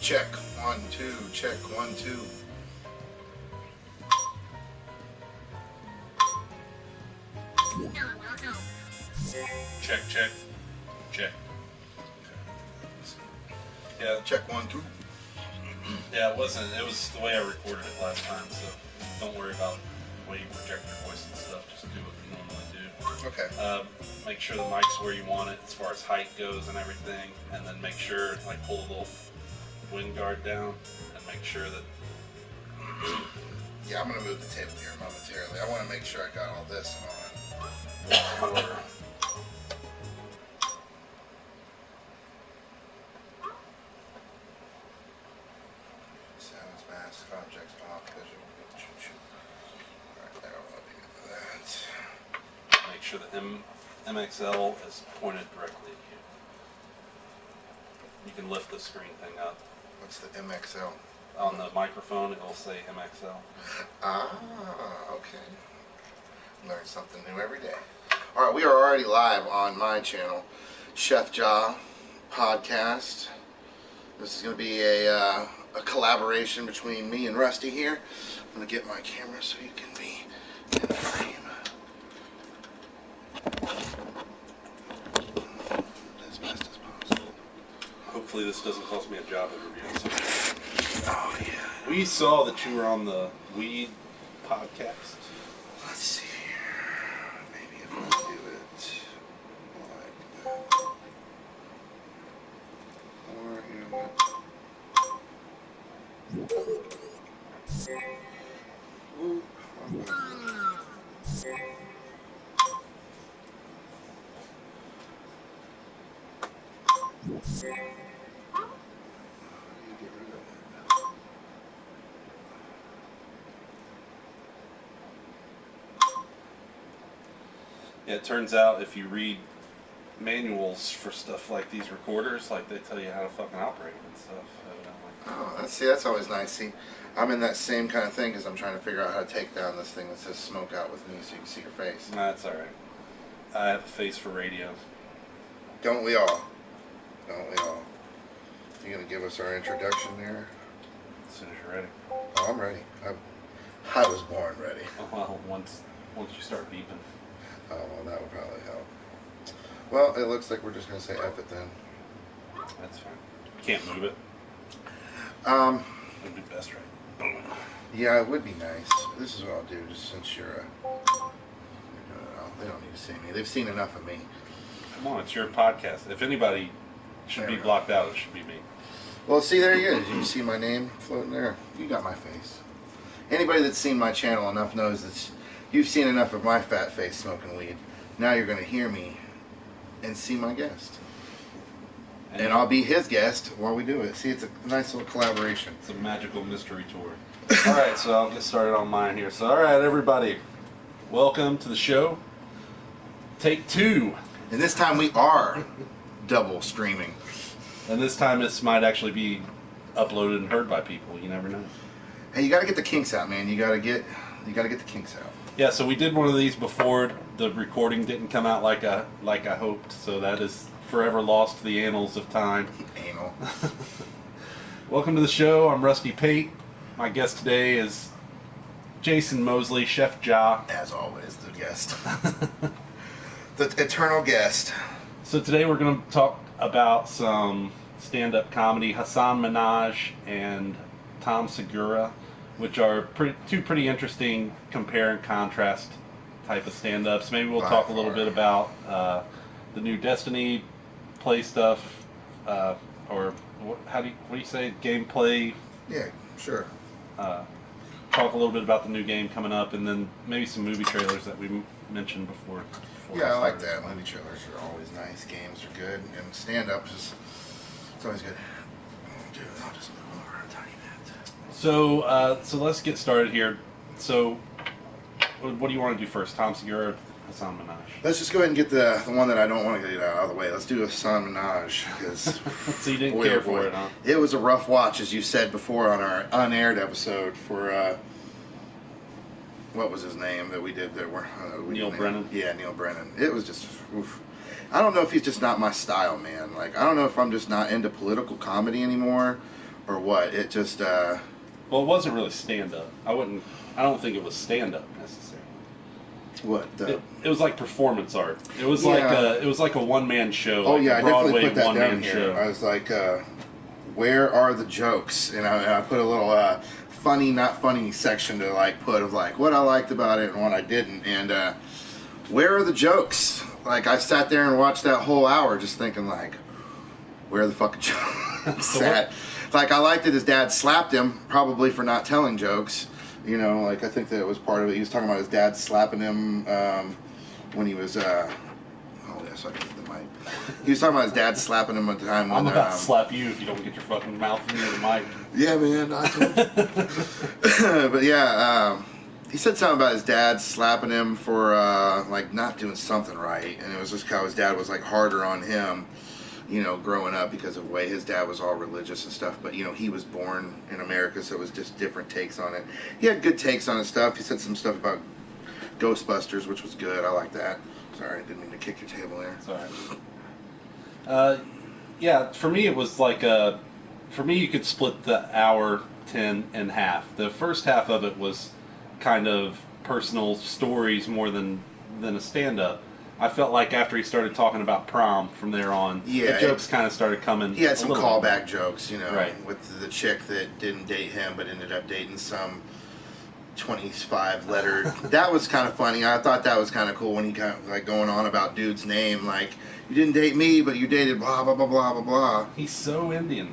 Check 1 2. Check 1 2. Check, check, check. Yeah, Check 1 2. yeah, it wasn't. It was the way I recorded it last time, so don't worry about the way you project your voice and stuff. Just do what you normally do. Okay. Make sure the mic's where you want it as far as height goes and everything, and then make sure, like, pull a little wind guard down and make sure that. Yeah, I'm gonna move the table here momentarily. I want to make sure I got all this and all that. Sounds, mask, objects off, visual. Alright, there, I'll do that. Make sure the MXL is pointed directly at you. You can lift the screen thing up. What's the MXL? On the microphone, it'll say MXL. Ah, okay. Learn something new every day. Alright, we are already live on my channel, Chef Jah Podcast. This is going to be a collaboration between me and Rusty here. I'm going to get my camera so you can be in the frame. As best as possible. Hopefully this doesn't cost me a job interview. Oh, yeah. We saw that you were on the Weed podcast. Let's see here. Maybe if I do it like that. Or, you know what? Ooh, Yeah, it turns out if you read manuals for stuff like these recorders, like they tell you how to fucking operate them and stuff. oh, that's always nice. See, I'm in that same kind of thing because I'm trying to figure out how to take down this thing that says "Smoke Out with Me" so you can see your face. That's all right. I have a face for radio. Don't we all? Don't we all? You gonna give us our introduction there? As soon as you're ready. Oh, I'm ready. I was born ready. Oh, well, once you start beeping. Oh, well, that would probably help. Well, it looks like we're just gonna say F it then. That's fine. Can't move it. It'd be best, right? Boom. Yeah, it would be nice. This is what I'll do, just since you're they don't need to see me. They've seen enough of me. Come on, it's your podcast. If anybody should be blocked out, it should be me. Well, see, there he is. You see my name floating there? You got my face. Anybody that's seen my channel enough knows that you've seen enough of my fat face smoking weed. Now you're going to hear me and see my guest. And I'll be his guest while we do it. See, it's a nice little collaboration. It's a magical mystery tour. Alright, so I'll get started on mine here. So, alright, everybody. Welcome to the show. Take 2. And this time we are double streaming. And this time this might actually be uploaded and heard by people. You never know. Hey, you got to get the kinks out, man. You got to get the kinks out. Yeah, so we did one of these before. The recording didn't come out like I hoped, so that is forever lost to the annals of time. Anal. Welcome to the show. I'm Rusty Pate. My guest today is Jason Mosley, Chef Jah. As always, the guest. The eternal guest. So today we're going to talk about some stand-up comedy. Hasan Minhaj and Tom Segura, which are two pretty interesting compare and contrast type of stand-ups. Maybe we'll talk a little bit about the new Destiny play stuff, or what do you say, gameplay? Yeah, sure. Talk a little bit about the new game coming up, and then maybe some movie trailers that we mentioned before. Yeah, I like that. Movie trailers are always nice. Games are good, and stand-ups it's always good. Dude, I'll just move over a tiny bit. So let's get started here. So, what do you want to do first, Tom Segura or Hasan Minhaj? Let's just go ahead and get the one that I don't want to get out of the way. Let's do Hasan Minhaj, because so you didn't care for it, huh? It was a rough watch, as you said before on our unaired episode for what was his name that we did that Neil Brennan. Yeah, Neil Brennan. It was just oof. I don't know if he's just not my style, man. Like, I don't know if I'm just not into political comedy anymore, or what? It just Well, it wasn't really stand up. I don't think it was stand up necessarily. what the. It was like performance art. It was Yeah. like a one man show. Oh like yeah, a I definitely Broadway put that down one-man here. show. I was like, where are the jokes? And I put a little funny, not funny section to like put of like what I liked about it and what I didn't. And where are the jokes? Like I sat there and watched that whole hour just thinking like, where are the fucking jokes So at? Like I liked that his dad slapped him probably for not telling jokes. You know, like I think that it was part of it. He was talking about his dad slapping him when he was. Oh yes, I get the mic. He was talking about his dad slapping him at the time when. I'm about to slap you if you don't get your fucking mouth near the mic. Yeah, man. I told But yeah, he said something about his dad slapping him for like not doing something right, and it was just how his dad was like harder on him. You know, growing up because of the way his dad was all religious and stuff. But, you know, he was born in America, so it was just different takes on it. He had good takes on his stuff. He said some stuff about Ghostbusters, which was good. I like that. Sorry, I didn't mean to kick your table there. It's all right. Yeah, for me it was like for me you could split the hour 10 in half. The first half of it was kind of personal stories more than a stand-up. I felt like after he started talking about prom from there on, Yeah, the jokes kind of started coming. He had some a little bit. callback jokes, you know, Right. with the chick that didn't date him but ended up dating some 25 letter. That was kind of funny. I thought that was kind of cool when he kind of like going on about dude's name, like you didn't date me, but you dated blah blah blah blah blah blah. He's so Indian.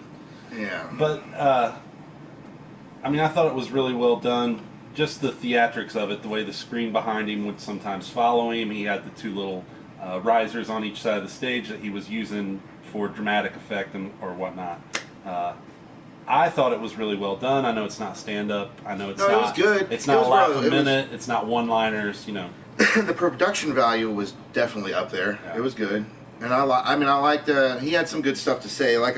Yeah. But I mean, I thought it was really well done. Just the theatrics of it, the way the screen behind him would sometimes follow him. He had the two little risers on each side of the stage that he was using for dramatic effect or whatnot. I thought it was really well done. I know it's not stand-up. I know it's No, not. it was good. It's It not was a laugh well- a it was- minute. It's not one-liners. You know. The production value was definitely up there. Yeah. It was good, and I liked. He had some good stuff to say. Like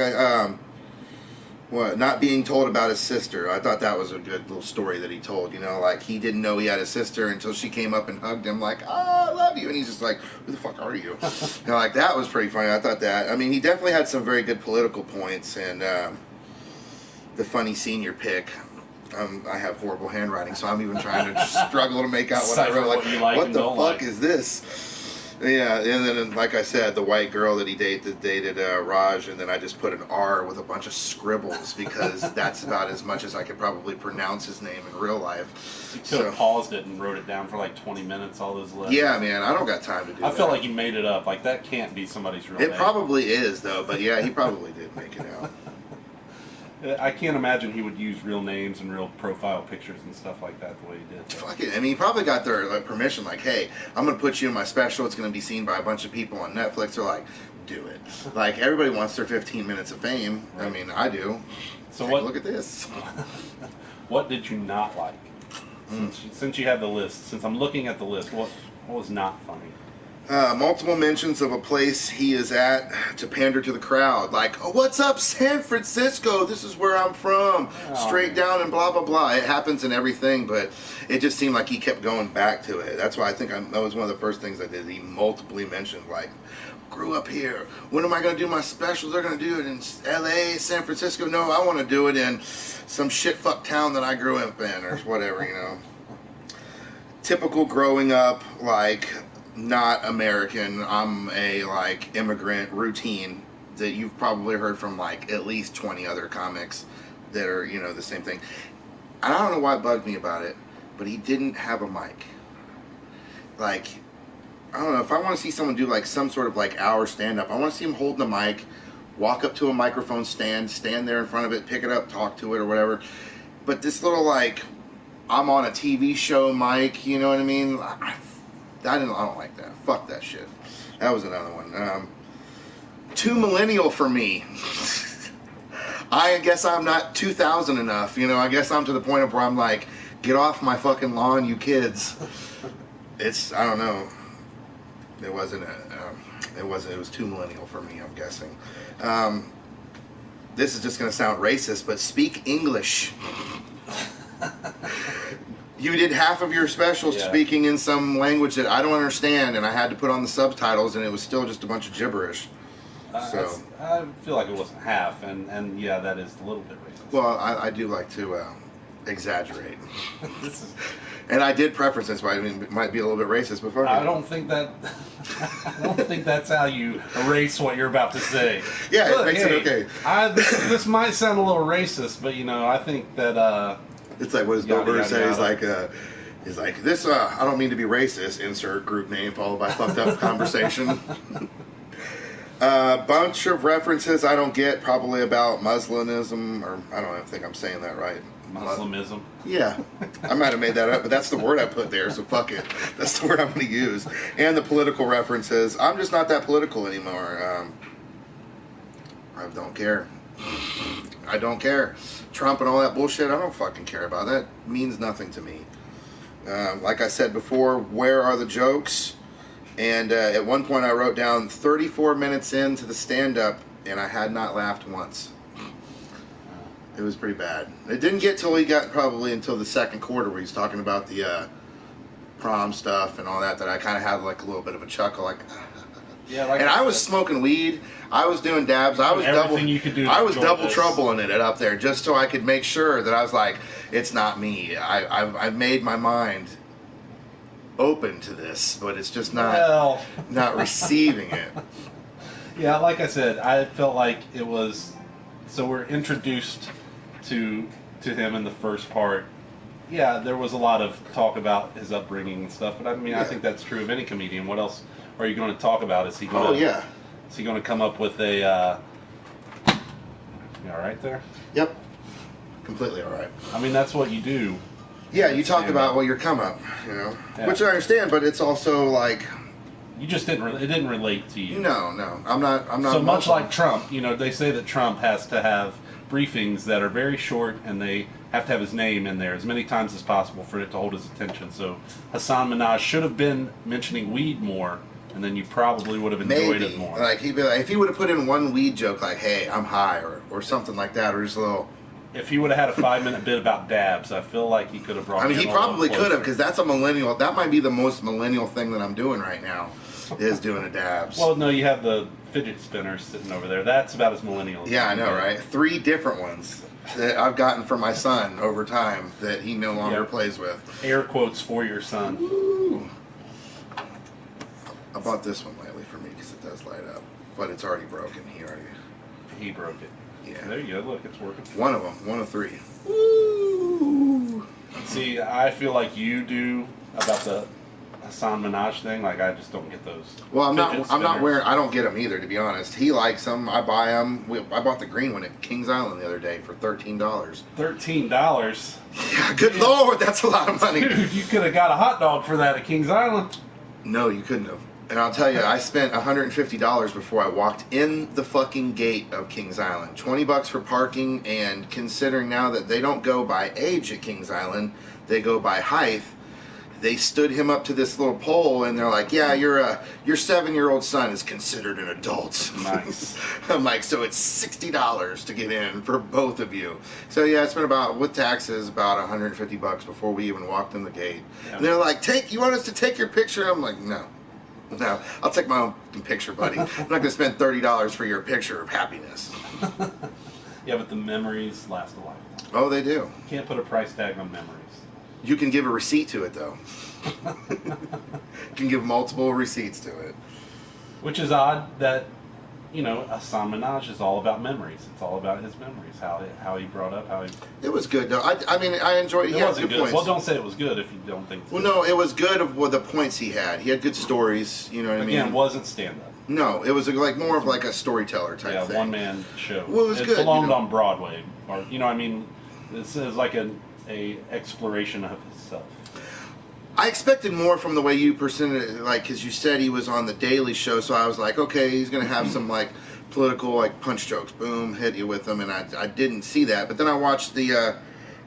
not being told about his sister. I thought that was a good little story that he told. You know, like he didn't know he had a sister until she came up and hugged him, like, "Oh, I love you," and he's just like, "Who the fuck are you?" And like that was pretty funny. I thought that. I mean, he definitely had some very good political points, and the funny senior pick. I have horrible handwriting, so I'm even trying to struggle to make out what I Decipher wrote. Like, what you like what and the don't fuck like. is this? Yeah, and then like I said, the white girl that he dated Raj, and then I just put an R with a bunch of scribbles because that's about as much as I could probably pronounce his name in real life. You could have paused it and wrote it down for like 20 minutes. All those letters. Yeah, man, I don't got time to do that. I felt like he made it up. Like that can't be somebody's real name. It probably is though, but yeah, he probably did make it out. I can't imagine he would use real names and real profile pictures and stuff like that the way he did. Fuck it. I mean, he probably got their permission, like, hey, I'm going to put you in my special. It's going to be seen by a bunch of people on Netflix. They're like, do it. Like, everybody wants their 15 minutes of fame. Right. I mean, I do. So Take a look at this. What did you not like? Since you had the list, since I'm looking at the list, what was not funny? Multiple mentions of a place he is at to pander to the crowd. Like, oh, what's up, San Francisco? This is where I'm from. Oh, Straight man. down and blah, blah, blah. It happens in everything, but it just seemed like he kept going back to it. That's why I think that was one of the first things I did. He multiply mentioned, like, grew up here. When am I going to do my specials? They're going to do it in L.A., San Francisco. No, I want to do it in some shit-fuck town that I grew up in or whatever, you know. Typical growing up, like, not American, I'm a, like, immigrant routine that you've probably heard from, like, at least 20 other comics that are, you know, the same thing. And I don't know what bugged me about it, but he didn't have a mic. Like, I don't know, if I want to see someone do, like, some sort of, like, hour stand-up, I want to see him holding the mic, walk up to a microphone stand there in front of it, pick it up, talk to it or whatever. But this little, like, I'm on a TV show mic, you know what I mean? I don't like that. Fuck that shit. That was another one. Too millennial for me. I guess I'm not 2000 enough. You know, I guess I'm to the point of where I'm like, get off my fucking lawn, you kids. I don't know. It wasn't it was too millennial for me, I'm guessing. This is just going to sound racist, but speak English. You did half of your specials speaking in some language that I don't understand, and I had to put on the subtitles, and it was still just a bunch of gibberish. So, I feel like it wasn't half, and yeah, that is a little bit racist. well, I do like to exaggerate. This is, And I did preference this, but I mean, it might be a little bit racist, but fuck I it. don't think that. I don't think that's how you erase what you're about to say. Yeah, Look, it makes it okay. This might sound a little racist, but I think that. It's like, what does Bill Yada, Burr yada, say? yada. He's like, this, I don't mean to be racist, insert group name followed by fucked up conversation. Bunch of references I don't get, probably about Muslimism, or I don't even think I'm saying that right. Muslimism. Yeah, I might have made that up, but that's the word I put there, so fuck it. That's the word I'm going to use. And the political references. I'm just not that political anymore. I don't care. I don't care. Trump and all that bullshit, I don't fucking care about. That means nothing to me. Like I said before, where are the jokes? And at one point I wrote down 34 minutes into the stand-up, and I had not laughed once. It was pretty bad. It didn't get till he got probably until the second quarter where he's talking about the prom stuff and all that I kind of had like a little bit of a chuckle, like. Yeah, like and I was smoking weed. I was doing dabs. I was everything you could do. I was double this. troubling it up there just so I could make sure that I was like, it's not me. I've made my mind open to this, but it's just not not receiving it. Yeah, like I said, I felt like it was. So we're introduced to him in the first part. Yeah, there was a lot of talk about his upbringing and stuff, but I mean, I think that's true of any comedian. What else are you going to talk about? Is he going? Oh yeah. Is he going to come up with a? You all right there? Yep. Completely all right. I mean, that's what you do. Yeah, you talk about your come up, Yeah. which I understand, but it's also like. You just didn't. It didn't relate to you. No, I'm not. So much like Trump, they say that Trump has to have briefings that are very short, and they have to have his name in there as many times as possible for it to hold his attention. So Hasan Minhaj should have been mentioning weed more, and then you probably would have enjoyed it more. Like he'd be like, if he would have put in one weed joke, like, "Hey, I'm high," or something like that, or just a little. If he would have had a 5-minute bit about dabs, I feel like he could have brought. I mean, he probably could have, because that's a millennial. That might be the most millennial thing that I'm doing right now, is doing a dabs. Well, no, you have the fidget spinners sitting over there. That's about as millennial. As yeah, I know, right? 3 different ones that I've gotten from my son over time that he no longer plays with. Air quotes for your son. Ooh. I bought this one lately for me because it does light up, but it's already broken. He broke it. Yeah. There you go. Look, it's working. One of them. 1 of 3. Ooh. See, I feel like you do about the Hasan Minhaj thing. Like, I just don't get those. Well, I'm not spinners. wearing. I don't get them either, to be honest. He likes them. I buy them. I bought the green one at Kings Island the other day for $13. $13. Yeah, good lord, that's a lot of money. Dude, you could have got a hot dog for that at Kings Island. No, you couldn't have. And I'll tell you, I spent $150 before I walked in the fucking gate of Kings Island. $20 for parking, and considering now that they don't go by age at Kings Island, they go by height. They stood him up to this little pole, and they're like, "Yeah, your 7-year-old son is considered an adult." Nice. I'm like, so it's $60 to get in for both of you. So yeah, I spent about, with taxes, about $150 before we even walked in the gate. Yeah. And they're like, "You want us to take your picture?" I'm like, no, I'll take my own picture, buddy. I'm not gonna spend $30 for your picture of happiness. Yeah, but the memories last a while. Oh, they do. You can't put a price tag on memories. You can give a receipt to it, though. You can give multiple receipts to it. Which is odd that, Hasan Minhaj is all about memories. It's all about his memories, how he brought up, how he... It was good, though. I mean, I enjoyed it. It wasn't good. Well, don't say it was good if you don't think... Well, no, it was good of the points he had. He had good stories, you know what I mean? Again, it wasn't stand-up. No, it was like more of like a storyteller type thing. Yeah, one-man show. Well, it was good. Belonged on Broadway. Or, this is like a exploration of himself. I expected more from the way you presented it, like, because you said he was on the Daily Show, so I was like, okay, he's going to have some, like, political, like, punch jokes. Boom, hit you with them, and I didn't see that. But then I watched the,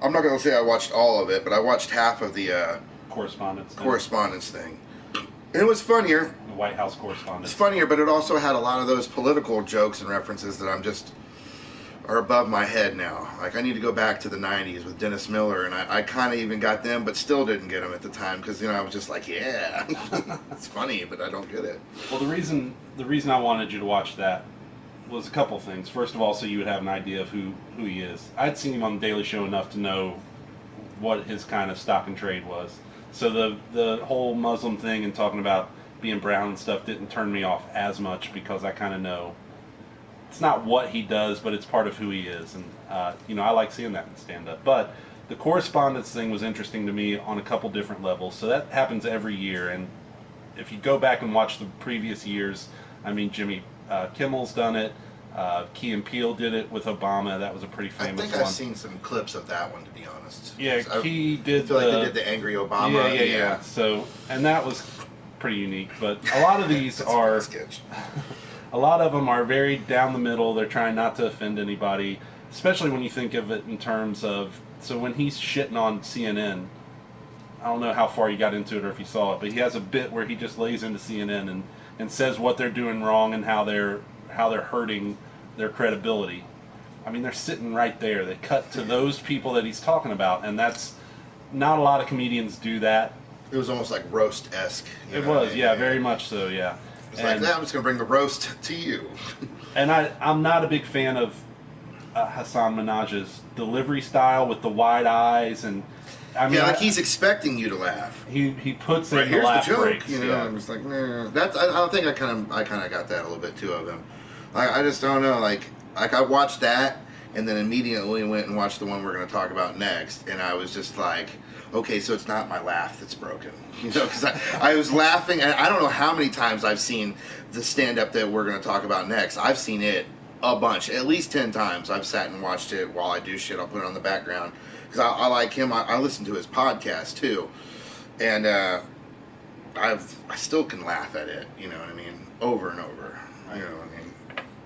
I'm not going to say I watched all of it, but I watched half of the correspondence thing. And it was funnier. The White House correspondence. It's funnier, but it also had a lot of those political jokes and references that are above my head now. Like, I need to go back to the 90s with Dennis Miller, and I kind of even got them, but still didn't get them at the time, because, I was just like, yeah, it's funny, but I don't get it. Well, the reason I wanted you to watch that was a couple things. First of all, so you would have an idea of who he is. I'd seen him on the Daily Show enough to know what his kind of stock and trade was. So the whole Muslim thing and talking about being brown and stuff didn't turn me off as much because I kind of know it's not what he does, but it's part of who he is, and I like seeing that in stand up. But the correspondence thing was interesting to me on a couple different levels. So that happens every year, and if you go back and watch the previous years, I mean, Jimmy Kimmel's done it. Key and Peele did it with Obama. That was a pretty famous one. I think I've seen some clips of that one, to be honest. Yeah, Key did. I feel like they did the angry Obama. Yeah. So, and that was pretty unique. But a lot of these are. A lot of them are very down the middle. They're trying not to offend anybody, especially when you think of it in terms of. So when he's shitting on CNN, I don't know how far you got into it or if you saw it, but he has a bit where he just lays into CNN and says what they're doing wrong and how they're hurting their credibility. I mean, they're sitting right there. They cut to those people that he's talking about, and that's not a lot of comedians do that. It was almost like roast-esque. It was, yeah, very much so, yeah. It's like, I'm just going to bring the roast to you. And I'm not a big fan of Hasan Minhaj's delivery style with the wide eyes, and I mean, like he's expecting you to laugh. He puts in the Here's laugh the joke, breaks. you know. I'm just like, nah. That's. I don't think I kind of got that a little bit too of him. I just don't know. Like I watched that, and then immediately went and watched the one we're going to talk about next, and I was just like, okay, so it's not my laugh that's broken, you know, because I was laughing, and I don't know how many times I've seen the stand-up that we're going to talk about next. I've seen it a bunch, at least 10 times. I've sat and watched it while I do shit. I'll put it on the background because I like him. I listen to his podcast too, and I still can laugh at it. You know what I mean? Over and over. You know what I mean?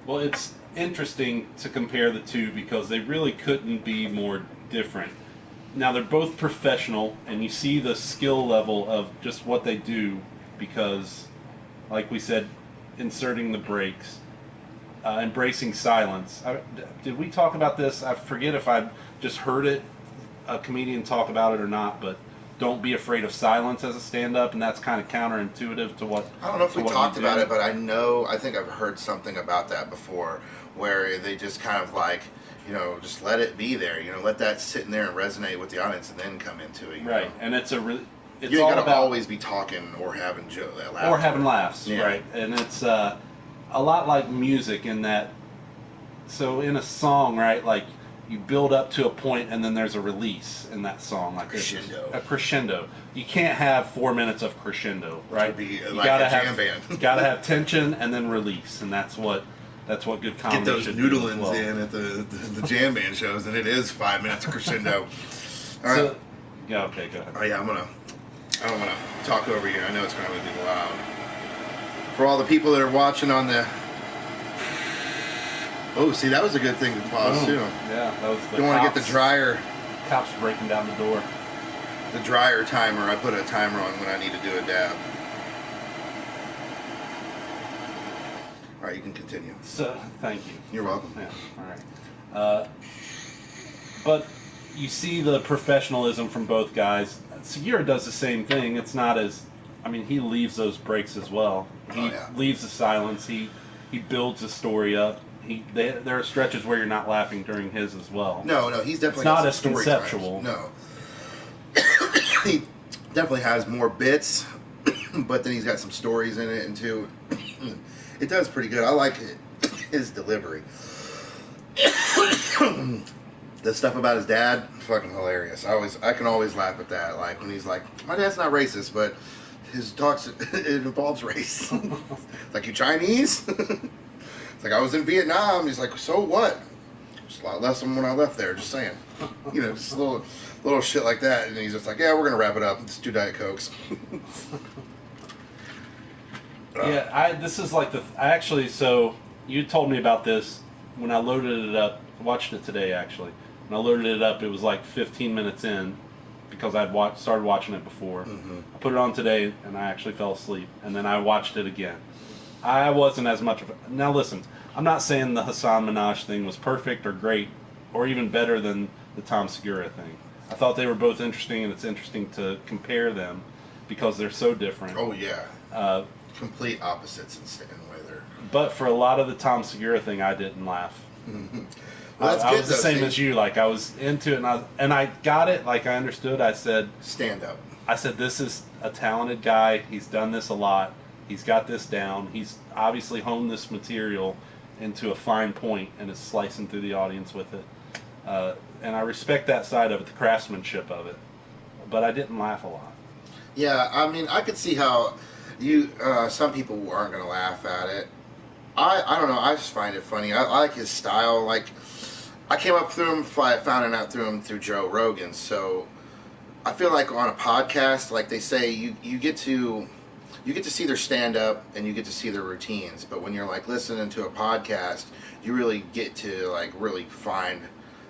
Well, it's interesting to compare the two because they really couldn't be more different. Now, they're both professional, and you see the skill level of just what they do because, like we said, inserting the breaks, embracing silence. Did we talk about this? I forget if I just heard a comedian talk about it or not, but don't be afraid of silence as a stand-up, and that's kind of counterintuitive to what. I don't know if we talked about it, but I think I've heard something about that before, where they just kind of like, you know, just let it be there, you know, let that sit in there and resonate with the audience, and then come into it. Right, know? And it's you ain't gotta always be talking or having laughs. Or having laughs, yeah. Right, and it's a lot like music in that. So in a song, right, like. You build up to a point, and then there's a release in that song, like a crescendo. You can't have 4 minutes of crescendo, right? Be you like gotta a have jam band. gotta have tension and then release, and that's what good comedy. Get those should noodlings do as well. in at the jam band shows, and it is 5 minutes of crescendo. All right. So, yeah. Okay. Go ahead. Oh yeah, I don't want to talk over you. I know it's going to be loud. For all the people that are watching on the. Oh, see, that was a good thing to pause, too. Yeah, that was the You want to get the dryer. Cops breaking down the door. The dryer timer. I put a timer on when I need to do a dab. All right, you can continue. So, thank you. You're welcome. Yeah, all right. But you see the professionalism from both guys. Segura does the same thing. It's not as... I mean, he leaves those breaks as well. He leaves the silence. He builds the story up. There are stretches where you're not laughing during his as well. No, he's definitely it's not as conceptual. No, he definitely has more bits, but then he's got some stories in it, and too, it does pretty good. I like his delivery. The stuff about his dad, fucking hilarious. I can always laugh at that. Like when he's like, "My dad's not racist, but his talks it involves race." Like, you Chinese? It's like, I was in Vietnam. He's like, so what? Just a lot less than when I left there. Just saying. You know, just little shit like that. And he's just like, yeah, we're gonna wrap it up. Just 2 Diet Cokes. Yeah, this is like so you told me about this when I loaded it up. I watched it today actually. When I loaded it up, it was like 15 minutes in because I'd started watching it before. Mm-hmm. I put it on today and I actually fell asleep, and then I watched it again. I wasn't as much of a... Now listen, I'm not saying the Hasan Minhaj thing was perfect or great or even better than the Tom Segura thing. I thought they were both interesting, and it's interesting to compare them because they're so different. Oh yeah. Complete opposites in way there. But for a lot of the Tom Segura thing, I didn't laugh. Well, that's I good, was the though, same see? as you. Like I was into it, and I got it. Like I understood. I said, Stand up. this is a talented guy. He's done this a lot. He's got this down. He's obviously honed this material into a fine point and is slicing through the audience with it. And I respect that side of it, the craftsmanship of it. But I didn't laugh a lot. Yeah, I mean, I could see how some people aren't going to laugh at it. I don't know. I just find it funny. I like his style. Like, I came up through him. I found it out through him through Joe Rogan. So I feel like on a podcast, like they say, you get to see their stand up and you get to see their routines. But when you're like listening to a podcast, you really get to like really find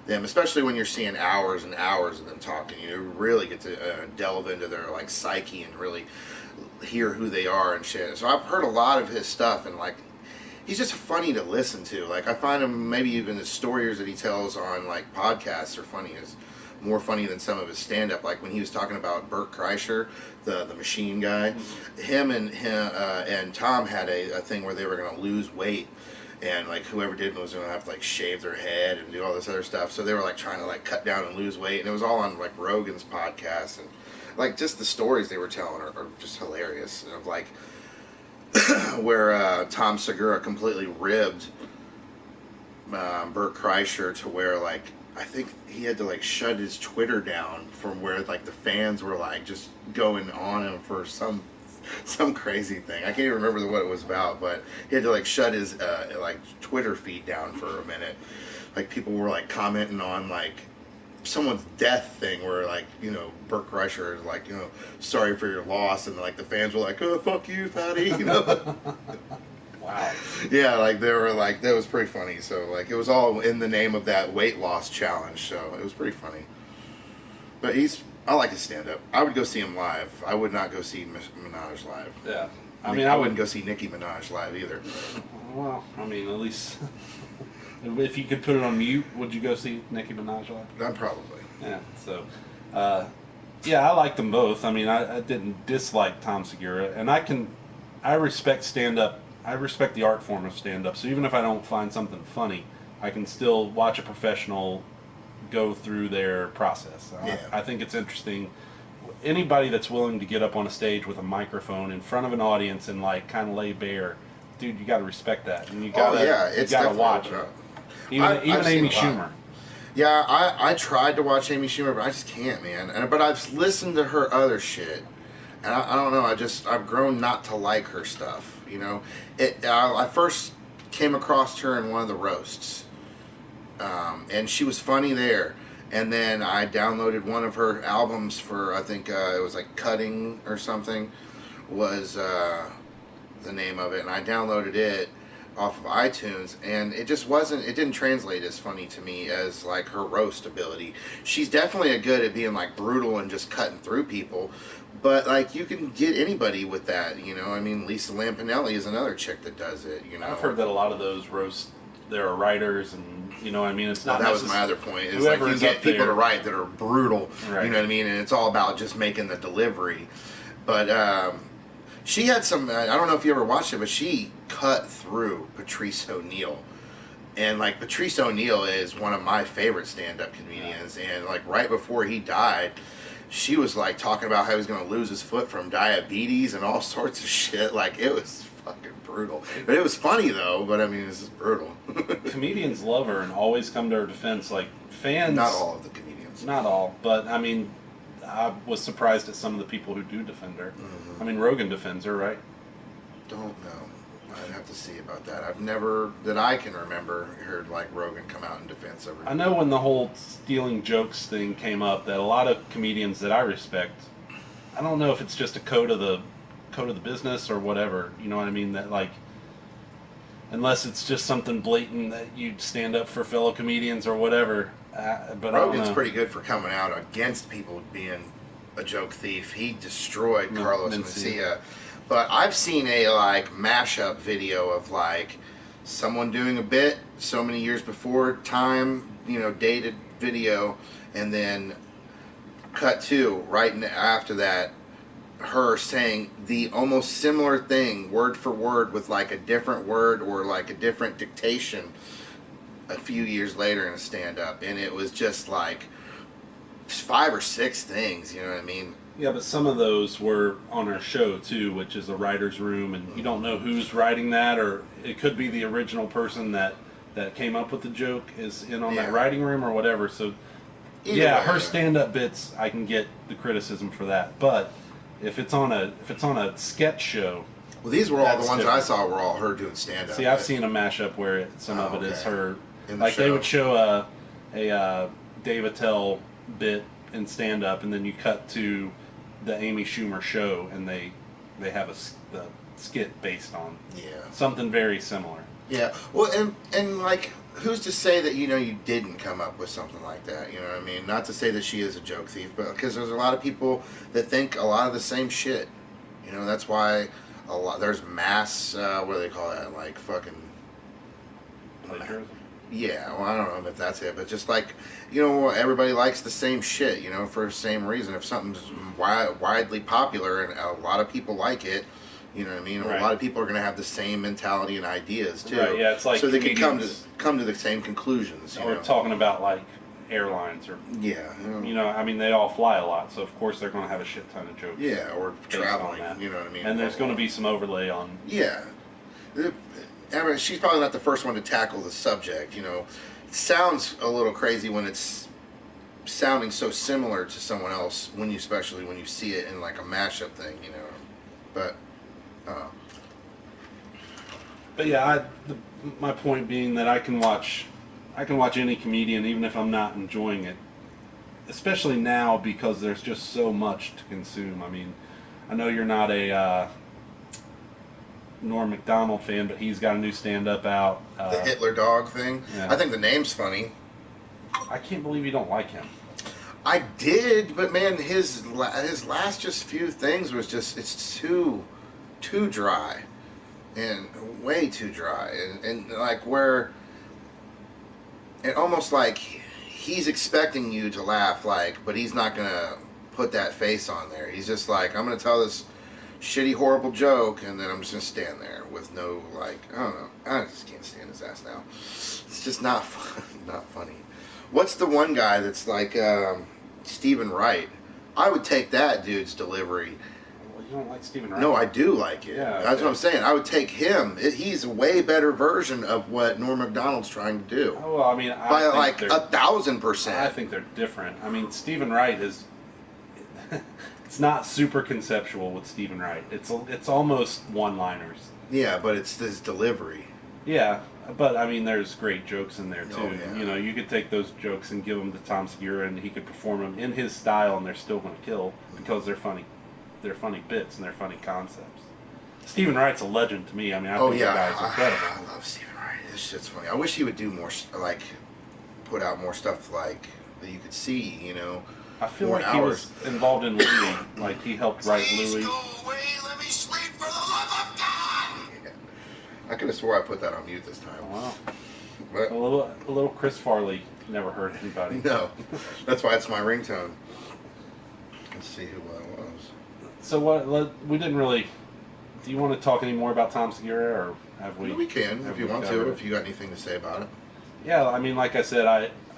them, especially when you're seeing hours and hours of them talking. You really get to delve into their like psyche and really hear who they are and shit. So I've heard a lot of his stuff, and like he's just funny to listen to. Like I find him, maybe even the stories that he tells on like podcasts are funny. Is more funny than some of his stand-up. Like when he was talking about Bert Kreischer, the machine guy, him and Tom had a thing where they were going to lose weight, and like whoever did was going to have to like shave their head and do all this other stuff. So they were like trying to like cut down and lose weight, and it was all on like Rogan's podcast, and like just the stories they were telling are just hilarious. Of like where Tom Segura completely ribbed Bert Kreischer to where like I think he had to like shut his Twitter down from where like the fans were like just going on him for some crazy thing. I can't even remember what it was about, but he had to like shut his like Twitter feed down for a minute. Like people were like commenting on like someone's death thing where like, you know, Bert Kreischer is like, you know, sorry for your loss, and like the fans were like, oh fuck you, fatty, you know. Wow. Yeah, like they were like, that was pretty funny. So like it was all in the name of that weight loss challenge. So it was pretty funny. But I like his stand up. I would go see him live. I would not go see Minaj live. Yeah. I wouldn't go see Nicki Minaj live either. Well, I mean, at least if you could put it on mute, would you go see Nicki Minaj live? Probably. Yeah. So, yeah, I like them both. I mean, I didn't dislike Tom Segura, and I respect stand up. I respect the art form of stand up. So even if I don't find something funny, I can still watch a professional go through their process. Yeah. I think it's interesting. Anybody that's willing to get up on a stage with a microphone in front of an audience and like kind of lay bare, dude, you got to respect that, and you got to watch it. Even I've Amy seen a lot. Schumer. Yeah, I tried to watch Amy Schumer, but I just can't, man. But I've listened to her other shit, and I don't know. I've grown not to like her stuff. You know, I first came across her in one of the roasts, and she was funny there. And then I downloaded one of her albums for, I think it was like Cutting or something, was the name of it. And I downloaded it off of iTunes, and it didn't translate as funny to me as like her roast ability. She's definitely good at being like brutal and just cutting through people, but like you can get anybody with that, you know. I mean, Lisa Lampanelli is another chick that does it, you know. I've heard that a lot of those roasts, there are writers, and you know, I mean, it's not. That was my other point. Is like you get people to write that are brutal, right. You know what I mean, and it's all about just making the delivery. But she had some. I don't know if you ever watched it, but she cut through Patrice O'Neal, and like Patrice O'Neal is one of my favorite stand-up comedians. Yeah. And like right before he died, she was like talking about how he was going to lose his foot from diabetes and all sorts of shit. Like it was fucking brutal. But it was funny though. But I mean, this is brutal. Comedians love her and always come to her defense. Like fans. Not all of the comedians. Not all, but I mean, I was surprised at some of the people who do defend her. Mm-hmm. I mean, Rogan defends her, right? Don't know. I'd have to see about that. I've never, that I can remember, heard like Rogan come out in defense of her. I know when the whole stealing jokes thing came up, that a lot of comedians that I respect, I don't know if it's just a code of the business or whatever. You know what I mean? That like, unless it's just something blatant that you'd stand up for fellow comedians or whatever. But Rogan's pretty good for coming out against people being a joke thief. He destroyed Carlos Mencia. But I've seen a like mashup video of like someone doing a bit so many years before time, you know, dated video, and then cut to right after that, her saying the almost similar thing word for word with like a different word or like a different dictation a few years later in a stand-up, and it was just like 5 or 6 things, you know what I mean? Yeah, but some of those were on our show too, which is a writer's room, and you don't know who's writing that, or it could be the original person that came up with the joke is in on that writing room or whatever. So Either way, her stand-up bits, I can get the criticism for that. But if it's on a sketch show, well, these were all the that's ones different. I saw were all her doing stand-up. See, I've seen a mashup where some of it is okay. her. In the Like they show. would show a Dave Attell bit in stand-up, and then you cut to the Amy Schumer show, and they have the skit based on something very similar. Yeah. Well, and like, who's to say that you didn't come up with something like that? You know what I mean? Not to say that she is a joke thief, but because there's a lot of people that think a lot of the same shit. You know, that's why there's mass. What do they call that? Like fucking plagiarism. Yeah, well, I don't know if that's it, but just like, everybody likes the same shit, for the same reason. If something's widely popular and a lot of people like it, you know what I mean? Right. A lot of people are going to have the same mentality and ideas too. Right, yeah, it's like so they can comedians- come to the same conclusions. Or talking about like airlines or I mean they all fly a lot, so of course they're going to have a shit ton of jokes. Yeah, or based on traveling. that. You know what I mean? And there's going to be some overlay on. Yeah. I mean, she's probably not the first one to tackle the subject. It sounds a little crazy when it's sounding so similar to someone else, especially when you see it in like a mashup thing, But, But yeah, my point being that I can watch any comedian even if I'm not enjoying it, especially now because there's just so much to consume. I mean, I know you're not a Norm Macdonald fan, but he's got a new stand-up out. the Hitler dog thing. Yeah. I think the name's funny. I can't believe you don't like him. I did, but man, his last just few things was just it's too dry, and way too dry, and like where it almost like he's expecting you to laugh, but he's not gonna put that face on there. He's just like, I'm gonna tell this shitty, horrible joke, and then I'm just gonna stand there with no I don't know. I just can't stand his ass now. It's just not not funny. What's the one guy that's like Stephen Wright? I would take that dude's delivery. Well, you don't like Stephen Wright? No, I do like it. Yeah, That's what I'm saying. I would take him. He's a way better version of what Norm Macdonald's trying to do. Oh, well, I mean, By like 1,000%. I think they're different. I mean, Stephen Wright is. It's not super conceptual with Stephen Wright. It's almost one-liners. Yeah, but it's his delivery. Yeah, but I mean, there's great jokes in there too. Oh, yeah. You could take those jokes and give them to Tom Segura, and he could perform them in his style, and they're still going to kill because they're funny. They're funny bits and they're funny concepts. Stephen Wright's a legend to me. I mean, I think the guy's incredible. I love Stephen Wright. This shit's funny. I wish he would do more, put out more stuff that you could see. I feel more like hours. he was involved in Louis. Like he helped write Please Louis. go away. Let me sleep for the love of God. Yeah. I could have swore I put that on mute this time. Oh, wow. But, A little Chris Farley never hurt anybody. no, that's why it's my ringtone. Let's see who I was. So we didn't really. Do you want to talk any more about Tom Segura, or have we? We can, have if you we want covered to, it? if you got anything to say about it. Yeah, I mean, like I said,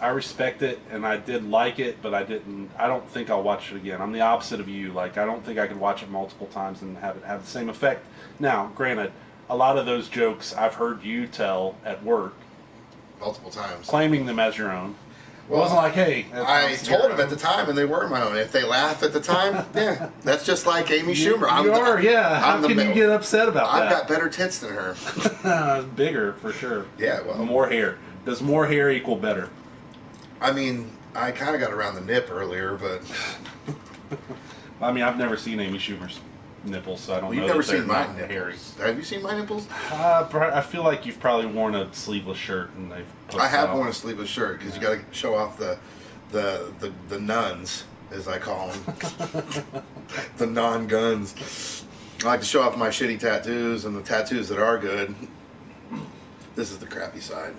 I respect it and I did like it, but I don't think I'll watch it again. I'm the opposite of you. Like, I don't think I could watch it multiple times and have it have the same effect. Now, granted, a lot of those jokes I've heard you tell at work, Multiple times. claiming them as your own. Well, It wasn't like, hey, that's I Tom told Segura. them at the time, and they were my own. If they laugh at the time, yeah, that's just like Amy Schumer. How can you get upset about I've that? got better tits than her. Bigger, for sure. Yeah, well. More hair. Does more hair equal better? I mean, I kind of got around the nip earlier, but I mean, I've never seen Amy Schumer's nipples, so I don't know. you've never that they're seen my not nipples. hairy. Have you seen my nipples? I feel like you've probably worn a sleeveless shirt and they've. I have worn a sleeveless shirt because you got to show off the nuns, as I call them, the non-guns. I like to show off my shitty tattoos and the tattoos that are good. This is the crappy side.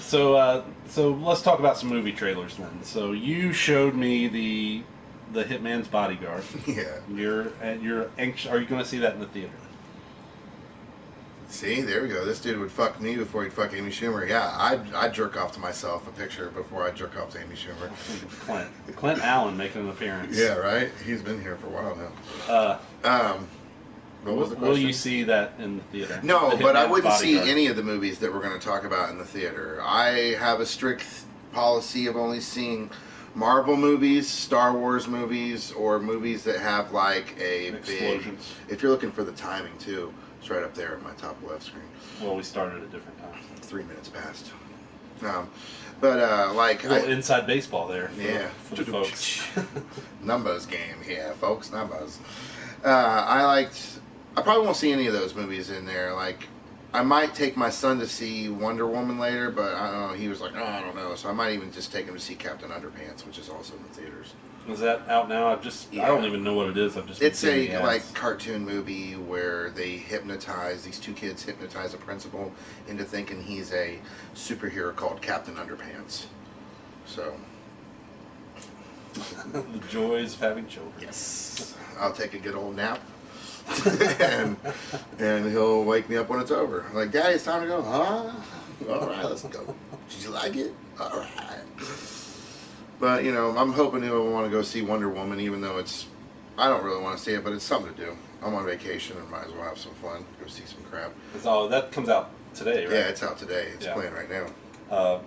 So let's talk about some movie trailers then. So you showed me The Hitman's Bodyguard. Yeah. You're anxious. Are you going to see that in the theater? See, there we go. This dude would fuck me before he'd fuck Amy Schumer. Yeah, I'd jerk off to myself a picture before I jerk off to Amy Schumer. Clint Allen making an appearance. Yeah, right. He's been here for a while now. What was the question? Will you see that in the theater? No, The but I Hitman's wouldn't see Bodyguard. any of the movies that we're going to talk about in the theater. I have a strict policy of only seeing Marvel movies, Star Wars movies, or movies that have like a Explosions. big. If you're looking for the timing too, it's right up there at my top left screen. Well, we started at different times. 3 minutes past. Like A little inside baseball there. For the folks. Numbers game here, folks. Numbers. I probably won't see any of those movies in there. Like, I might take my son to see Wonder Woman later, but I don't know. He was like, oh, I don't know. So I might even just take him to see Captain Underpants, which is also in the theaters. Is that out now? I don't even know what it is. I've just. It's been seeing a the like ads. cartoon movie where these two kids hypnotize a principal into thinking he's a superhero called Captain Underpants. So. The joys of having children. Yes. I'll take a good old nap. and he'll wake me up when it's over. I'm like, Daddy, it's time to go. Huh? All right, let's go. Did you like it? All right. But, I'm hoping he'll want to go see Wonder Woman, even though I don't really want to see it, but it's something to do. I'm on vacation and might as well have some fun. Go see some crap. That comes out today, right? Yeah, it's out today. It's playing right now.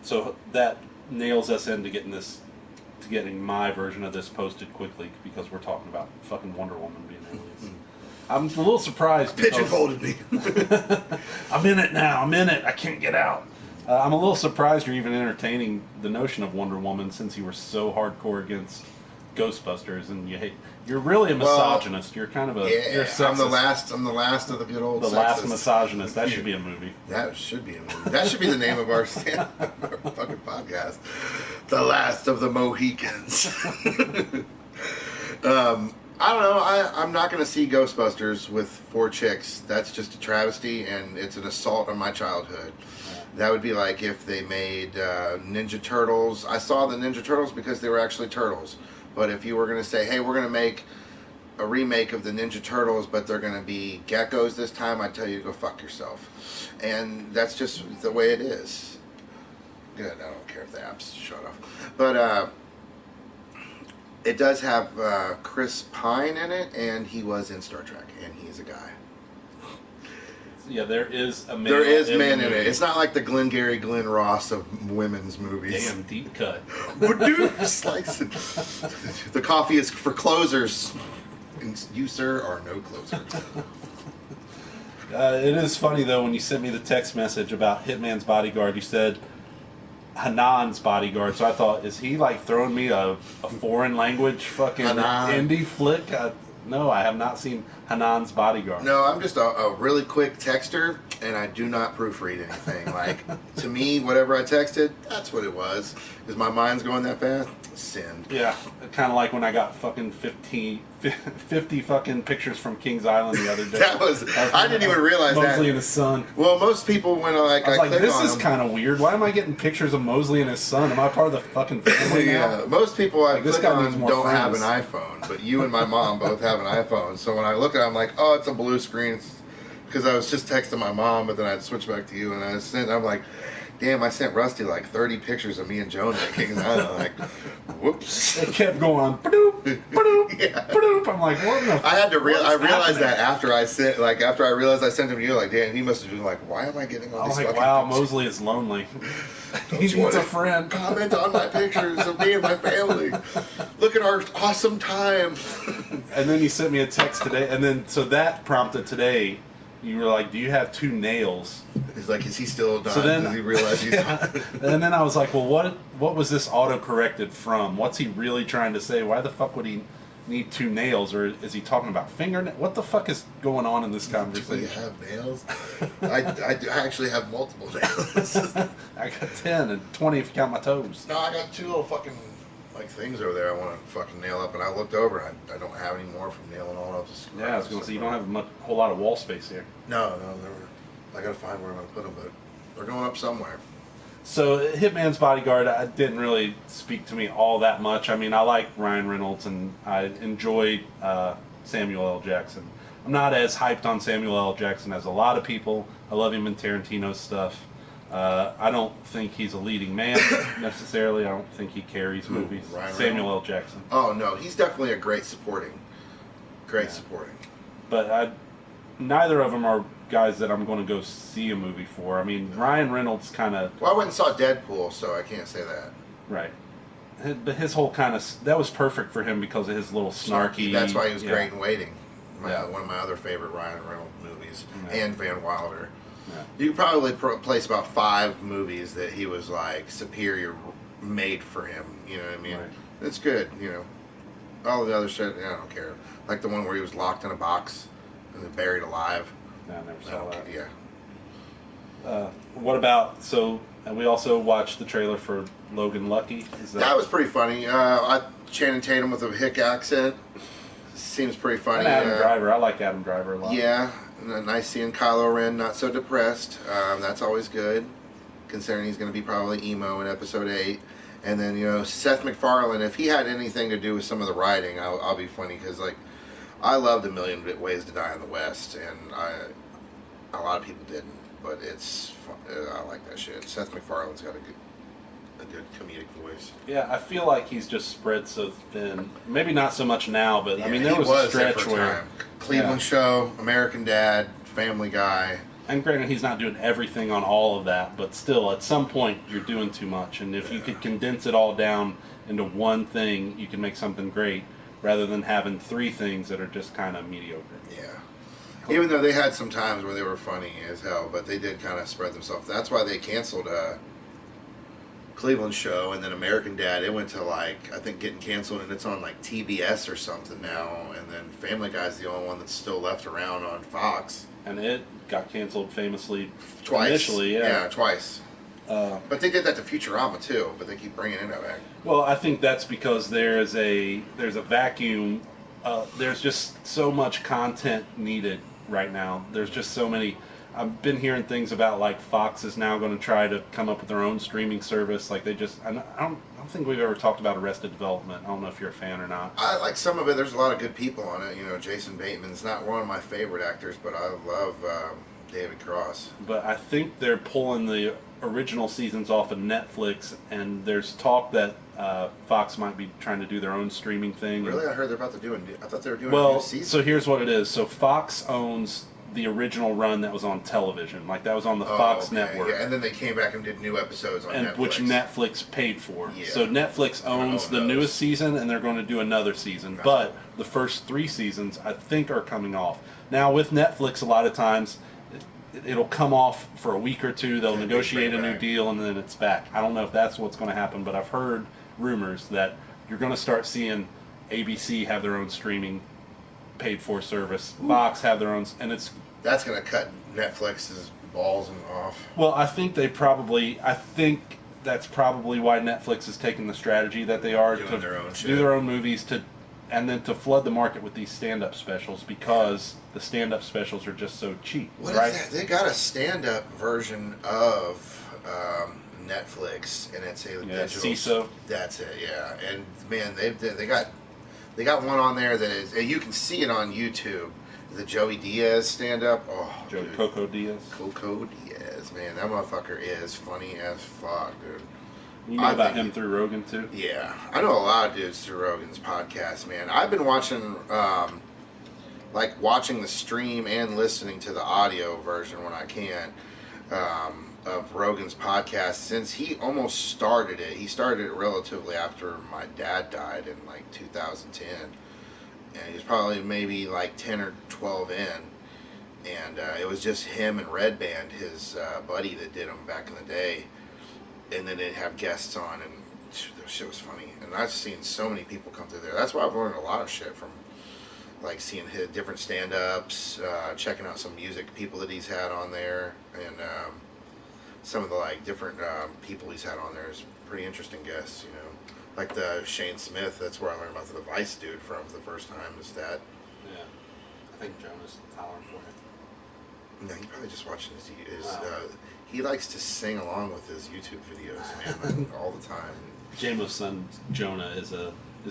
So that nails us into getting my version of this posted quickly because we're talking about fucking Wonder Woman being released. I'm a little surprised. Pigeonholed me. I'm in it now. I'm in it. I can't get out. I'm a little surprised you're even entertaining the notion of Wonder Woman since you were so hardcore against Ghostbusters and you're really a misogynist. You're kind of you're a sexist. I'm the last of the good old The sexist. last misogynist. That should be a movie. That should be a movie. That should be the name of our fucking podcast. The last of the Mohicans. I don't know. I'm not going to see Ghostbusters with 4 chicks. That's just a travesty, and it's an assault on my childhood. That would be like if they made Ninja Turtles. I saw the Ninja Turtles because they were actually turtles. But if you were going to say, hey, we're going to make a remake of the Ninja Turtles, but they're going to be geckos this time, I'd tell you to go fuck yourself. And that's just the way it is. Good, I don't care if the app's shut off. But it does have Chris Pine in it, and he was in Star Trek, and he's a guy. Yeah, there is a man. There is men in it. It's not like the Glengarry Glen Ross of women's movies. Damn deep cut. Slice it. The coffee is for closers. And you, sir, are no closer. It is funny, though, when you sent me the text message about Hitman's Bodyguard, you said Hanan's Bodyguard. So I thought, is he like throwing me a foreign language fucking Hanan. indie flick? No, I have not seen Hanan's Bodyguard. No, I'm just a really quick texter, and I do not proofread anything. Like, to me, whatever I texted, that's what it was. Is my mind's going that fast? Send. Yeah, kind of like when I got fucking 50 fucking pictures from Kings Island the other day. I didn't even realize that. Mosley and his son. Well, most people, when I click this on is them, kind of weird. Why am I getting pictures of Mosley and his son? Am I part of the fucking family now? yeah, most people I this click guy needs on more don't have an friends. iPhone, but you and my mom both have an iPhone. So when I look at it, I'm like, oh, it's a blue screen. Because I was just texting my mom, but then I'd switch back to you, and I'm like, damn, I sent Rusty like 30 pictures of me and Jonah at Kings Island. Like, whoops. It kept going. Ba-doop, ba-doop, Yeah. ba-doop. I'm like, what the? I had to what I is realized happening? that after I realized I sent him to you, like, damn, he must have been like, why am I getting all I'm these like, fucking wow, pictures? Mosley is lonely. Don't He you needs a wanna friend. Comment on my pictures of me and my family. Look at our awesome time. And then you sent me a text today, and then so that prompted today. You were like, "Do you have 2 nails?" He's like, is he still done? So then, Does he realize he's yeah. And then I was like, "Well, what was this auto-corrected from? What's he really trying to say? Why the fuck would he need 2 nails, or is he talking about fingernails? What the fuck is going on in this Do you conversation?" have nails? I actually have multiple nails. I got 10 and 20 if you count my toes. No, I got 2 little fucking like things over there I want to fucking nail up, and I looked over and I don't have any more from nailing all up. Yeah, I was gonna say you don't have a whole lot of wall space here. No, never. I gotta find where I'm gonna put them, but they're going up somewhere. So Hitman's Bodyguard, didn't really speak to me all that much. I mean, I like Ryan Reynolds and I enjoyed Samuel L. Jackson. I'm not as hyped on Samuel L. Jackson as a lot of people. I love him in Tarantino's stuff. I don't think he's a leading man necessarily. I don't think he carries movies. Ryan Samuel L. Jackson. Oh no, he's definitely a great supporting. Great Yeah. supporting. But neither of them are guys that I'm going to go see a movie for. I mean, Ryan Reynolds kind of Well, I went and saw Deadpool, so I can't say that. right. But his whole kind of that was perfect for him because of his little snarky. That's why he was yeah. great in Waiting. Yeah. One of my other favorite Ryan Reynolds movies, Yeah. and Van Wilder. Yeah. You could probably place about 5 movies that he was like superior made for him. You know what I mean? Right. It's good. You know, all the other shit, I don't care. Like the one where he was locked in a box and then buried alive. Yeah, I never I saw don't that. care. What about and we also watched the trailer for Logan Lucky. Is That was pretty funny. Channing Tatum with a hick accent seems pretty funny. and Adam Driver. I like Adam Driver a lot. Yeah, nice seeing Kylo Ren not so depressed. That's always good, considering he's going to be probably emo in Episode 8. And then, you know, Seth MacFarlane, if he had anything to do with some of the writing, I'll be funny, because, like, I loved A Million Ways to Die in the West, and a lot of people didn't, but it's fun. I like that shit. Seth MacFarlane's got a good comedic voice. Yeah, I feel like he's just spread so thin. Maybe not so much now, but I mean, there he was a there stretch for a where time. Cleveland Show, American Dad, Family Guy. And granted, he's not doing everything on all of that, but still, at some point, you're doing too much. And if you could condense it all down into one thing, you can make something great, rather than having 3 things that are just kind of mediocre. Yeah. Even though they had some times where they were funny as hell, but they did kind of spread themselves. That's why they canceled Cleveland Show, and then American Dad. It went to, like, I think getting canceled, and it's on like TBS or something now. And then Family Guy's the only one that's still left around on Fox. And it got canceled famously Twice. initially, Yeah, twice. Uh, But they did that to Futurama too. But they keep bringing it back. Well, I think that's because there's a vacuum. There's just so much content needed right now. There's just so many. I've been hearing things about, like, Fox is now going to try to come up with their own streaming service. Like, they just I don't think we've ever talked about Arrested Development. I don't know if you're a fan or not. I like some of it. There's a lot of good people on it. You know, Jason Bateman's not one of my favorite actors, but I love David Cross. But I think they're pulling the original seasons off of Netflix, and there's talk that Fox might be trying to do their own streaming thing. Really, I heard they're about to do I thought they were doing a Well, new season. so here's what it is. So Fox owns the original run that was on television, like that was on the Fox okay. network, Yeah, and then they came back and did new episodes on Netflix. which Netflix paid for. Yeah. So Netflix owns the those. newest season, and they're going to do another season. Gotcha. But the first 3 seasons, I think, are coming off. Now with Netflix, a lot of times it'll come off for a week or 2. They'll And they negotiate bring a it new back. deal, and then it's back. I don't know if that's what's going to happen, but I've heard rumors that you're going to start seeing ABC have their own streaming paid-for service, Fox have their own, and it's That's going to cut Netflix's balls off. well, I think that's probably why Netflix is taking the strategy that they are Doing to their own do shit. their own movies and then to flood the market with these stand-up specials, because the stand-up specials are just so cheap, What right? is that? They got a stand-up version of Netflix, and it's a Yeah, digital. CISO. That's it. Yeah, and man, they got one on there that is. And you can see it on YouTube. The Joey Diaz stand-up. Oh, Joey dude. Coco Diaz. Coco Diaz, man, that motherfucker is funny as fuck, dude. You know I about think him through Rogan too. Yeah, I know a lot of dudes through Rogan's podcast, man. I've been watching, watching the stream and listening to the audio version when I can, of Rogan's podcast since he almost started it. He started it relatively after my dad died in like 2010, and he was probably maybe like 10 or 12 in. And it was just him and Red Band, his buddy that did them back in the day. And then they'd have guests on, and the shit was funny. And I've seen so many people come through there. That's why I've learned a lot of shit from, like, seeing his different stand-ups, checking out some music people that he's had on there, and some of the, like, different people he's had on there is pretty interesting guests, you know. Like the Shane Smith, that's where I learned about the Vice dude from the first time, is that. Yeah, I think Jonas is hollering for No, he probably just watching his he likes to sing along with his YouTube videos, man, all the time. JMO's son Jonah is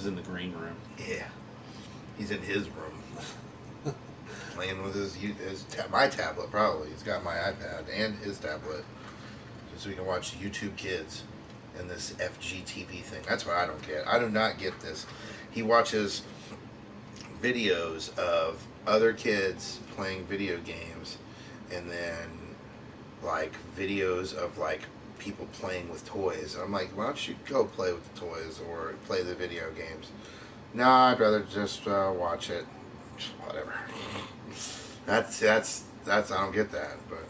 in the green room. Yeah, he's in his room playing with my tablet. Probably he's got my iPad and his tablet, so we can watch YouTube Kids and this FGTV thing. That's what I don't get. I do not get this. He watches videos of other kids playing video games, and then like videos of like people playing with toys. I'm like, why don't you go play with the toys or play the video games? No, I'd rather just watch it. Whatever. That's I don't get that, but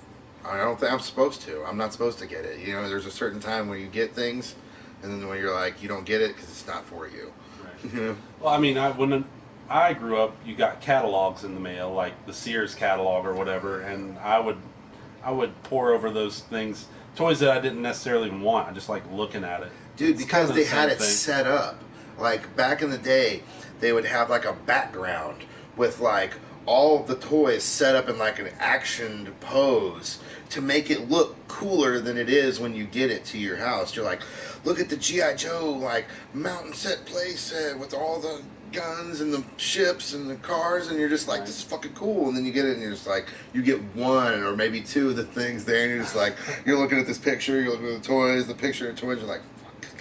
I don't think I'm supposed to. I'm not supposed to get it. You know, there's a certain time where you get things, and then when you're like, you don't get it because it's not for you. Right. You know? Well, I mean, when I grew up, you got catalogs in the mail, like the Sears catalog or whatever, and I would pore over those things, toys that I didn't necessarily want. I just like looking at it. Dude, It's because kind of they the had same it thing. set up. Like back in the day, they would have like a background with like all of the toys set up in like an actioned pose to make it look cooler than it is when you get it to your house. You're like, look at the G.I. Joe like mountain set play set with all the guns and the ships and the cars, and you're just like, Right. this is fucking cool. And then you get it and you're just like, you get one or maybe two of the things there, and you're just like, you're looking at this picture, you're looking at the toys, the picture of the toys, you're like,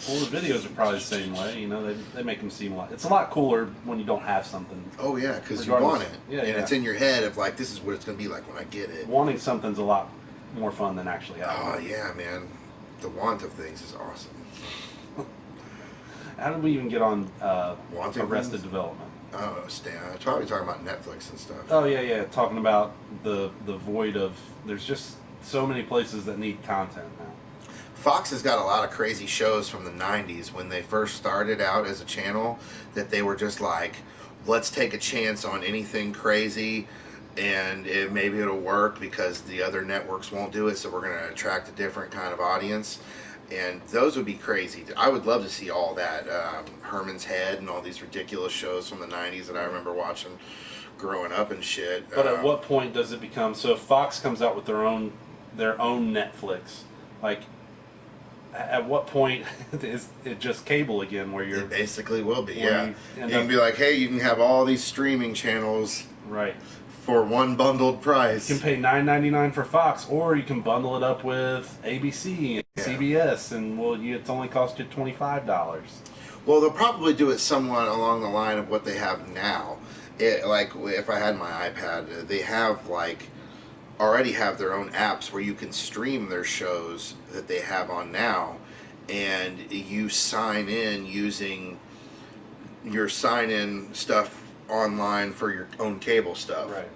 Well, the videos are probably the same way. You know, they make them seem it's a lot cooler when you don't have something. oh yeah, because you Regardless. want it, Yeah, and yeah. it's in your head of like, this is what it's gonna be like when I get it. Wanting something's a lot more fun than actually having Oh it. yeah, man, the want of things is awesome. How did we even get on Wanting Arrested things? Development? I don't know, Stan. I'm probably talking about Netflix and stuff. Oh yeah, talking about the void of. There's just so many places that need content now. Fox has got a lot of crazy shows from the 90s when they first started out as a channel that they were just like, let's take a chance on anything crazy, and maybe it'll work because the other networks won't do it, so we're going to attract a different kind of audience. And those would be crazy. I would love to see all that. Herman's Head and all these ridiculous shows from the 90s that I remember watching growing up and shit. But at what point does it become so? If Fox comes out with their own Netflix, like at what point is it just cable again? Where you're It basically will be, where yeah. you You end can up- be like, hey, you can have all these streaming channels right. for one bundled price. You can pay $9.99 for Fox, or you can bundle it up with ABC and Yeah. CBS, and it's only cost you $25. Well, they'll probably do it somewhat along the line of what they have now. Like if I had my iPad, they have like already have their own apps where you can stream their shows that they have on now, and you sign in using your sign-in stuff online for your own cable stuff, Right.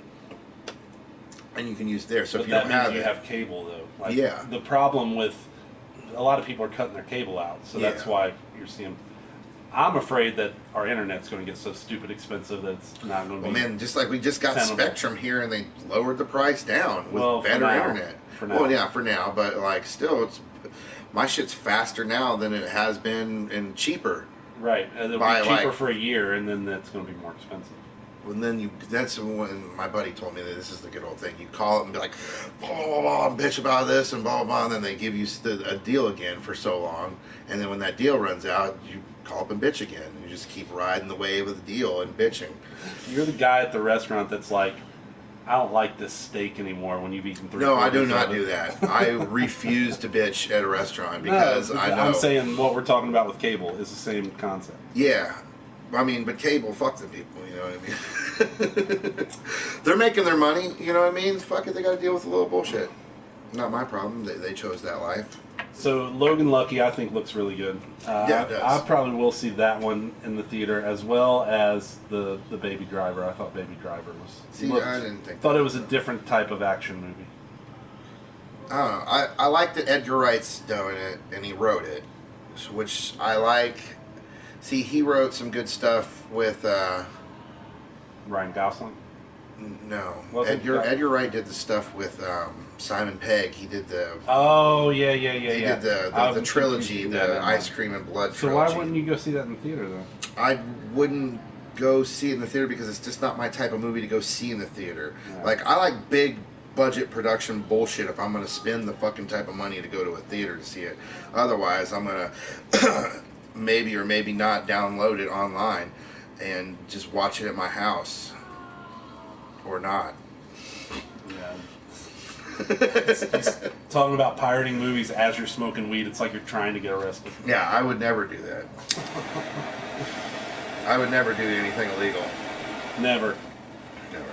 and you can use there. So But if you that don't means have you it, have cable though. Like, Yeah. The problem with a lot of people are cutting their cable out, so that's Yeah. why you're seeing. I'm afraid that our internet's going to get so stupid expensive that it's not going to well, be. man, just like we just got tenable. Spectrum here, and they lowered the price down with Well, for better now. internet. For now. Well, yeah, for now, but like still, it's my shit's faster now than it has been and cheaper. Right, and it'll By, be cheaper like- for a year, and then that's going to be more expensive. And then that's when my buddy told me that this is the good old thing. You call it and be like, blah, blah, blah, blah, bitch about this and blah, blah, blah, and then they give you a deal again for so long. And then when that deal runs out, you call up and bitch again. You just keep riding the wave of the deal and bitching. You're the guy at the restaurant that's like, I don't like this steak anymore when you've eaten 3 No, I do quarters not of it." do that. I refuse to bitch at a restaurant because No, I know. I'm saying what we're talking about with cable is the same concept. Yeah. I mean, but cable, fuck them people, you know what I mean? They're making their money, you know what I mean? Fuck it, they gotta deal with a little bullshit. Not my problem, they chose that life. So Logan Lucky, I think, looks really good. Yeah, it does. I probably will see that one in the theater, as well as the Baby Driver. I thought Baby Driver was. See, looked- I didn't think Thought that. it was a different type of action movie. I don't know. I like that Edgar Wright's doing it, and he wrote it, which I like. See, he wrote some good stuff with, Ryan Gosling. no. Wasn't Edgar, that- Edgar Wright did the stuff with Simon Pegg. He did the Oh yeah. he did the trilogy, the Ice Cream and Blood So trilogy. why wouldn't you go see that in the theater though? I wouldn't go see it in the theater because it's just not my type of movie to go see in the theater. Yeah. Like I like big budget production bullshit if I'm going to spend the fucking type of money to go to a theater to see it. Otherwise, I'm going to maybe or maybe not download it online and just watch it at my house. Or not. Yeah. He's talking about pirating movies as you're smoking weed. It's like you're trying to get arrested. Yeah, I would never do that. I would never do anything illegal. Never. Never.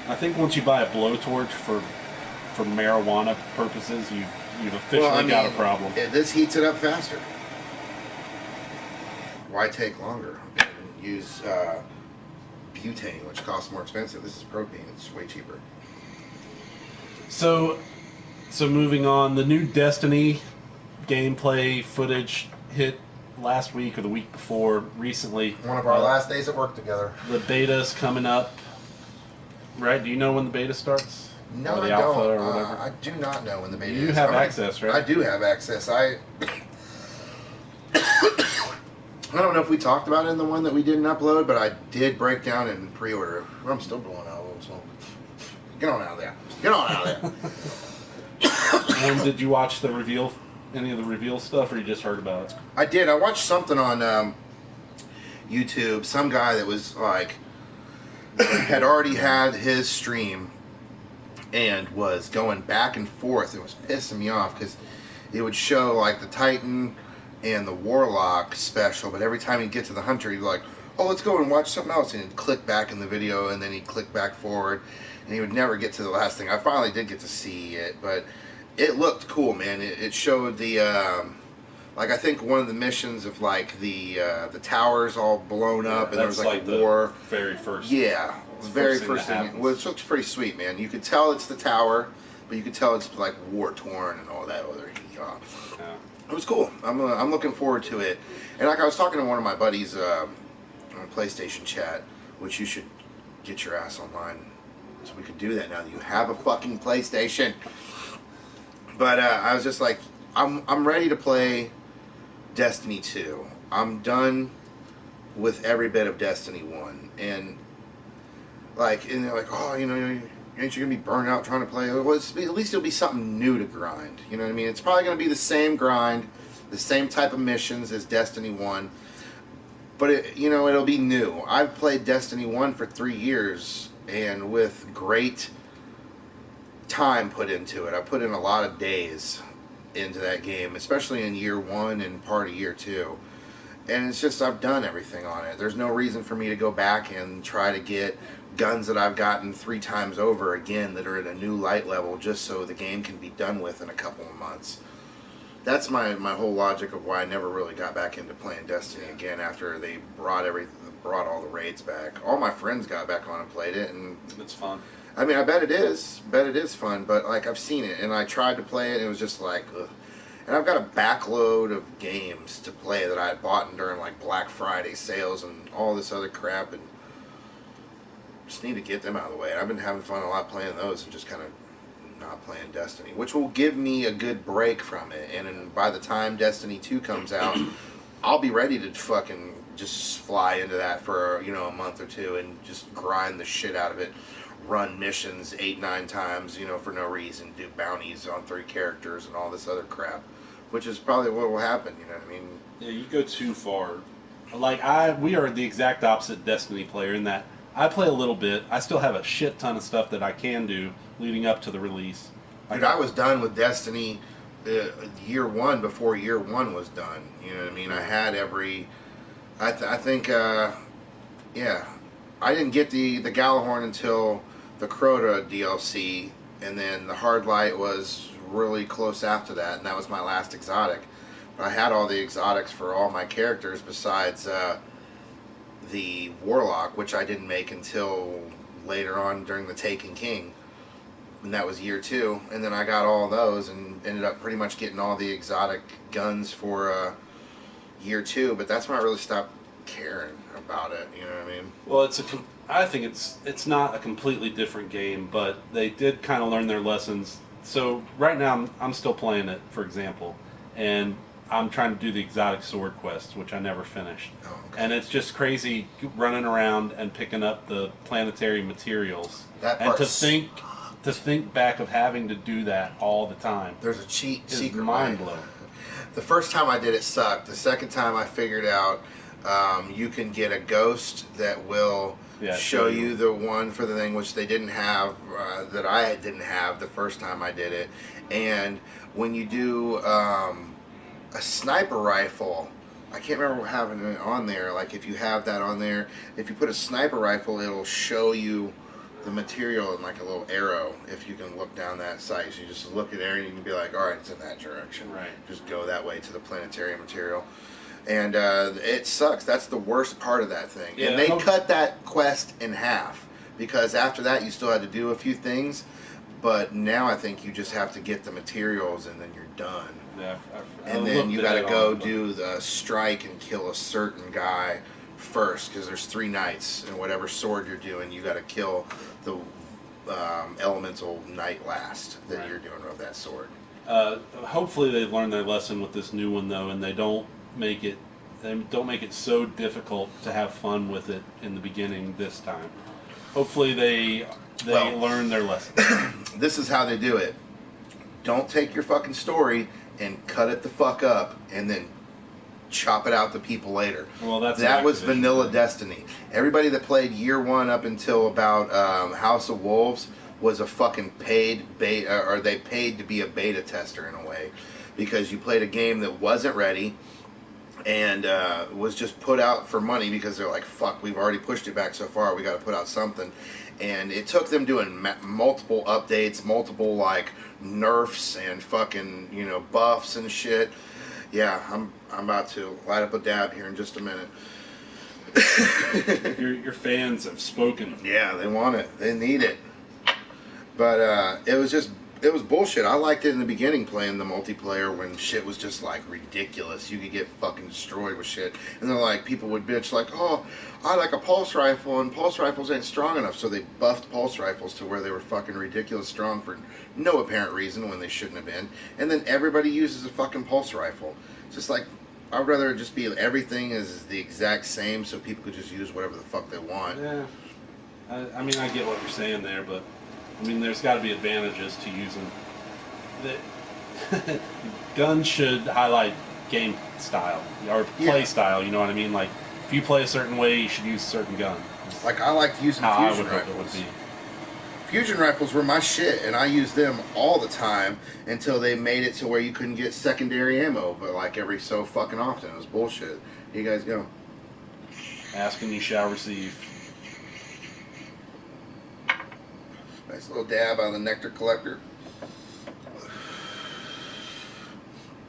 I think once you buy a blowtorch for marijuana purposes, you've officially got a problem. This heats it up faster. Why take longer? Use butane, which costs more expensive. This is propane. It's way cheaper. So moving on, the new Destiny gameplay footage hit last week or the week before. Recently, One of our last days at work together. the beta's coming up. Right? Do you know when the beta starts? No, or the I alpha don't. or whatever? I do not know when the beta is. You have access, right? I do have access. I don't know if we talked about it in the one that we didn't upload, but I did break down and pre-order. I'm still blowing out a little smoke. Get on out of there. Get on out of there. And did you watch the reveal, any of the reveal stuff, or you just heard about it? I did. I watched something on YouTube. Some guy that was like had already had his stream and was going back and forth. It was pissing me off because it would show like the Titan and the Warlock special, but every time he'd get to the Hunter, he'd be like, "Oh, let's go and watch something else," and he'd click back in the video, and then he'd click back forward, and he would never get to the last thing. I finally did get to see it, but it looked cool, man. It showed the like I think one of the missions of like the towers all blown up, and there was like a war. The very first. Yeah, the very first thing. happens. Well, it looks pretty sweet, man. You could tell it's the tower, but you could tell it's like war torn and all that other. Yeah. It was cool. I'm looking forward to it. And like I was talking to one of my buddies on PlayStation chat, which you should get your ass online so we could do that now that you have a fucking PlayStation. But I was just like, I'm ready to play Destiny 2. I'm done with every bit of Destiny 1. And they're like, oh, you know, ain't you gonna be burned out trying to play? Well, at least it'll be something new to grind. You know what I mean? It's probably gonna be the same grind, the same type of missions as Destiny 1, but it'll be new. I've played Destiny 1 for 3 years, and with great time put into it. I put in a lot of days into that game, especially in year 1 and part of year 2. And it's just, I've done everything on it. There's no reason for me to go back and try to get guns that I've gotten 3 times over again that are at a new light level just so the game can be done with in a couple of months. That's my whole logic of why I never really got back into playing Destiny again after they brought all the raids back. All my friends got back on and played it, and It's fun. I mean, I bet it is fun, but like I've seen it and I tried to play it and it was just like, ugh. And I've got a backload of games to play that I had bought during like Black Friday sales and all this other crap, and just need to get them out of the way. I've been having fun a lot playing those and just kind of not playing Destiny, which will give me a good break from it. And then by the time Destiny 2 comes out, I'll be ready to fucking just fly into that for, a month or two and just grind the shit out of it. Run missions 8-9 times, for no reason. Do bounties on 3 characters and all this other crap, which is probably what will happen. You know what I mean? Yeah, you go too far. Like we are the exact opposite Destiny player in that I play a little bit. I still have a shit ton of stuff that I can do leading up to the release. Dude, I was done with Destiny year 1 before year 1 was done. You know what I mean? I had every. I think. Yeah, I didn't get the Galahorn until the Crota DLC, and then the Hard Light was really close after that, and that was my last exotic. But I had all the exotics for all my characters besides the Warlock, which I didn't make until later on during the Taken King, and that was year 2. And then I got all those and ended up pretty much getting all the exotic guns for year 2. But that's when I really stopped caring about it. You know what I mean? Well, I think it's not a completely different game, but they did kind of learn their lessons. So right now I'm still playing it, for example, and I'm trying to do the exotic sword quest, which I never finished. Oh, okay. And it's just crazy running around and picking up the planetary materials. That And part to think back of having to do that all the time there's a cheat is secret mind way. blowing. The first time I did it sucked. The second time I figured out you can get a ghost that will show you the one for the thing, which they didn't have, that I didn't have the first time I did it. And when you do a sniper rifle, I can't remember having it on there. Like if you have that on there, if you put a sniper rifle, it'll show you the material in like a little arrow. If you can look down that sight, so you just look at there and you can be like, all right, it's in that direction. Right. Just go that way to the planetary material. And it sucks. That's the worst part of that thing. Yeah, and they cut that quest in half because after that you still had to do a few things. But now I think you just have to get the materials and then you're done. Yeah, And then you got to go do the strike and kill a certain guy first because there's 3 knights and whatever sword you're doing, you got to kill the elemental knight last that you're doing with that sword. Hopefully they learn their lesson with this new one though, and they don't make it so difficult to have fun with it in the beginning this time. Hopefully they learn their lesson. This is how they do it. Don't take your fucking story and cut it the fuck up and then chop it out to people later. Well, that was Vanilla Destiny. Everybody that played year 1 up until about House of Wolves was a fucking paid beta, or they paid to be a beta tester in a way, because you played a game that wasn't ready and was just put out for money because they're like, fuck, we've already pushed it back so far, we got to put out something. And it took them doing multiple updates, multiple like nerfs and fucking, you know, buffs and shit. Yeah, I'm about to light up a dab here in just a minute. Your fans have spoken. Yeah, they want it. They need it. But it was bullshit. I liked it in the beginning playing the multiplayer when shit was just like ridiculous. You could get fucking destroyed with shit. And then like people would bitch like, oh, I like a pulse rifle and pulse rifles ain't strong enough. So they buffed pulse rifles to where they were fucking ridiculous strong for no apparent reason when they shouldn't have been. And then everybody uses a fucking pulse rifle. It's just like, I'd rather it just be everything is the exact same so people could just use whatever the fuck they want. Yeah. I mean, I get what you're saying there, but I mean, there's got to be advantages to using. Guns should highlight game style or play style. You know what I mean? Like, if you play a certain way, you should use a certain gun. Like I liked using fusion rifles. It would be. Fusion rifles were my shit, and I used them all the time until they made it to where you couldn't get secondary ammo, but like every so fucking often. It was bullshit. Here you guys go. Ask and you shall receive. Nice little dab on the nectar collector.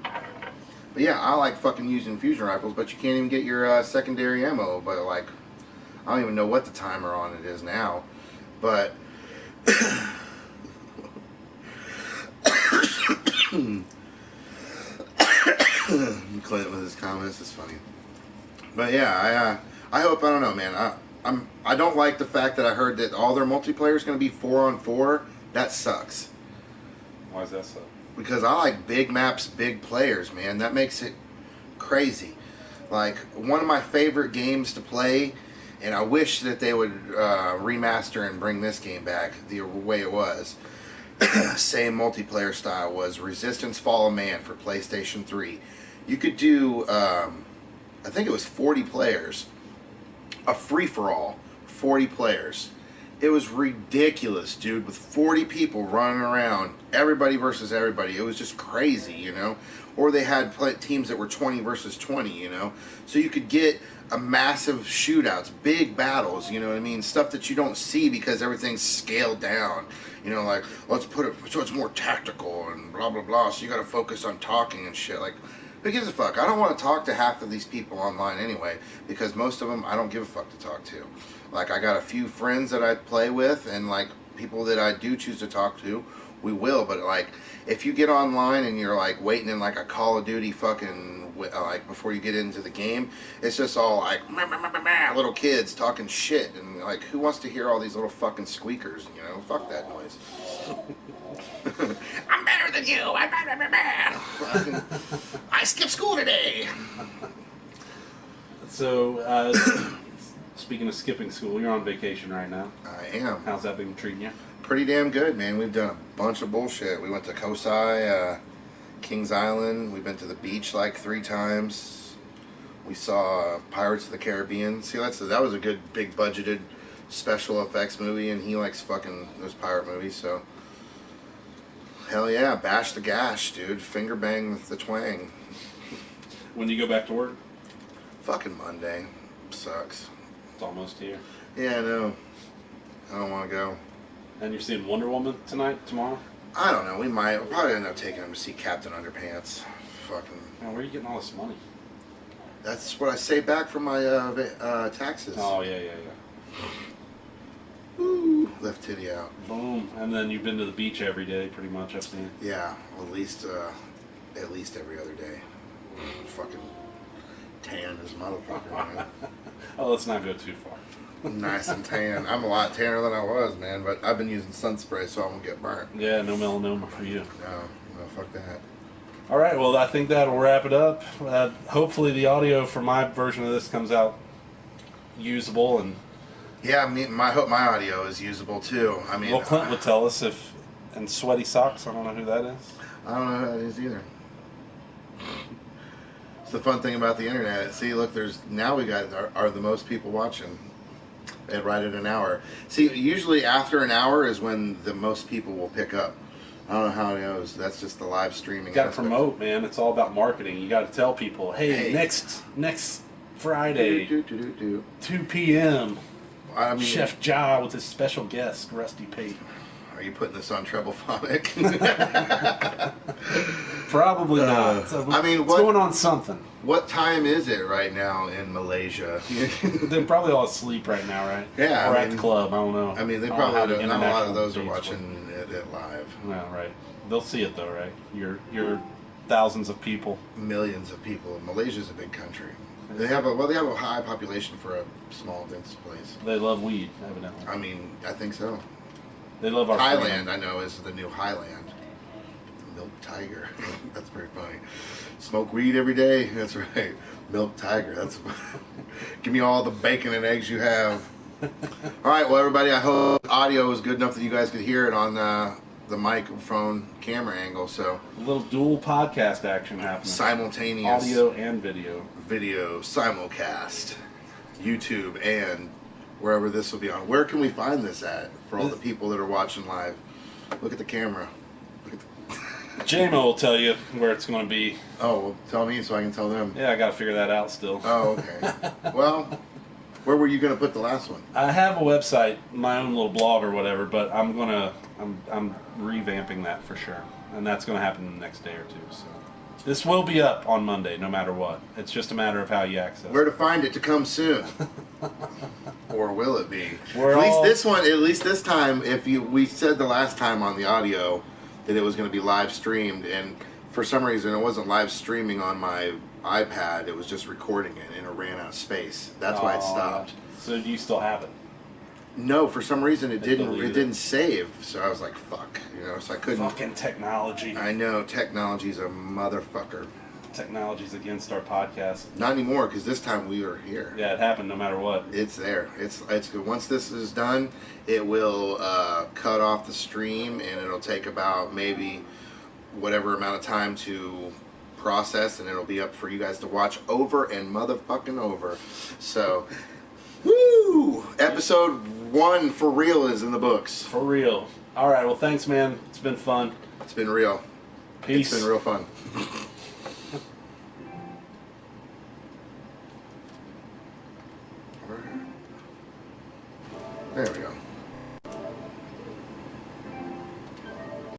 But yeah, I like fucking using fusion rifles, but you can't even get your secondary ammo. But like, I don't even know what the timer on it is now. But Clint with his comments is funny. But yeah, I hope, I don't know, man. I don't like the fact that I heard that all their multiplayer is going to be 4-on-4. That sucks. Why is that so? Because I like big maps, big players, man. That makes it crazy. Like, one of my favorite games to play, and I wish that they would remaster and bring this game back the way it was. Same multiplayer style, was Resistance Fall of Man for PlayStation 3. You could do, I think it was 40 players. A free-for-all, 40 players. It was ridiculous, dude, with 40 people running around, everybody versus everybody. It was just crazy, you know? Or they had teams that were 20 versus 20, you know? So you could get a massive shootouts, big battles, you know what I mean? Stuff that you don't see because everything's scaled down. You know, like, let's put it so it's more tactical and blah, blah, blah. So you gotta focus on talking and shit. Like, who gives a fuck? I don't want to talk to half of these people online anyway, because most of them I don't give a fuck to talk to. Like, I got a few friends that I play with, and like people that I do choose to talk to, we will. But like, if you get online and you're like waiting in like a Call of Duty fucking like before you get into the game, it's just all like little kids talking shit, and like, who wants to hear all these little fucking squeakers? You know, fuck that noise. I'm better than you. I I skipped school today. So, speaking of skipping school, you're on vacation right now. I am. How's that been treating you? Pretty damn good, man. We've done a bunch of bullshit. We went to Kosai, Kings Island. We've been to the beach like 3 times. We saw Pirates of the Caribbean. See, that was a good, big budgeted special effects movie, and he likes fucking those pirate movies, so hell yeah, bash the gash, dude. Finger bang the twang. When do you go back to work? Fucking Monday. Sucks. It's almost here. Yeah, I know. I don't want to go. And you're seeing Wonder Woman tonight, tomorrow? I don't know. We'll probably end up taking him to see Captain Underpants. Fucking. Man, where are you getting all this money? That's what I saved back from my taxes. Oh, yeah. Woo, left titty out. Boom. And then you've been to the beach every day, pretty much, I've seen. Yeah, at least every other day. Fucking tan as a motherfucker, man. Oh, let's not go too far. Nice and tan. I'm a lot tanner than I was, man, but I've been using sun spray so I won't get burnt. Yeah, no melanoma for you. No, fuck that. All right, well, I think that'll wrap it up. Hopefully the audio for my version of this comes out usable, and Yeah, I hope my audio is usable too. I mean, well, Clint would tell us if. And Sweaty Socks, I don't know who that is. I don't know who that is either. It's the fun thing about the internet. See, look, now we got are the most people watching. Right at an hour. See, usually after an hour is when the most people will pick up. I don't know how it goes. That's just the live streaming. You got to promote, man. It's all about marketing. You got to tell people, hey, next Friday, 2 p.m. I mean, Chef Ja with his special guest, Rusty Pate. Are you putting this on Treble-phonic? Probably not. I mean, it's going on something. What time is it right now in Malaysia? They're probably all asleep right now, right? Yeah. Or at the club. I don't know. I mean, they I don't know how probably the not a lot of international those are dates watching it live. work. Yeah, right. They'll see it though, right? You're thousands of people. Millions of people. Malaysia's a big country. They have a high population for a small, dense place. They love weed, evidently. I mean, I think so. They love our Thailand, freedom. I know, is the new Highland. Milk Tiger. That's pretty funny. Smoke weed every day. That's right. Milk Tiger. That's give me all the bacon and eggs you have. All right, well, everybody, I hope audio is good enough that you guys could hear it on the microphone camera angle. So A little dual podcast action happening. simultaneous Audio and video. video simulcast, YouTube, and wherever this will be on. Where can we find this at for all the people that are watching live? Look at the camera. JMO will tell you where it's going to be. Oh, well, tell me so I can tell them. Yeah, I got to figure that out still. Oh, okay. Well, where were you going to put the last one? I have a website, my own little blog or whatever, but I'm revamping that for sure, and that's going to happen in the next day or two. So this will be up on Monday, no matter what. It's just a matter of how you access Where it. to find it to come soon? Or will it be? We're At least all- this one. At least this time, we said the last time on the audio that it was going to be live streamed, and for some reason it wasn't live streaming on my iPad. It was just recording it, and it ran out of space. That's why it Oh, stopped. So do you still have it? No, for some reason it They didn't. deleted It it. didn't save. So I was like, "Fuck," So I couldn't. Fucking technology. I know technology's a motherfucker. Technology's against our podcast. Not anymore, because this time we are here. Yeah, it happened no matter what. It's there. It's good. Once this is done, it will cut off the stream, and it'll take about maybe whatever amount of time to process, and it'll be up for you guys to watch over and motherfucking over. So, woo! Episode 1 for real is in the books. For real. All right, well, thanks, man. It's been fun. It's been real. Peace. It's been real fun.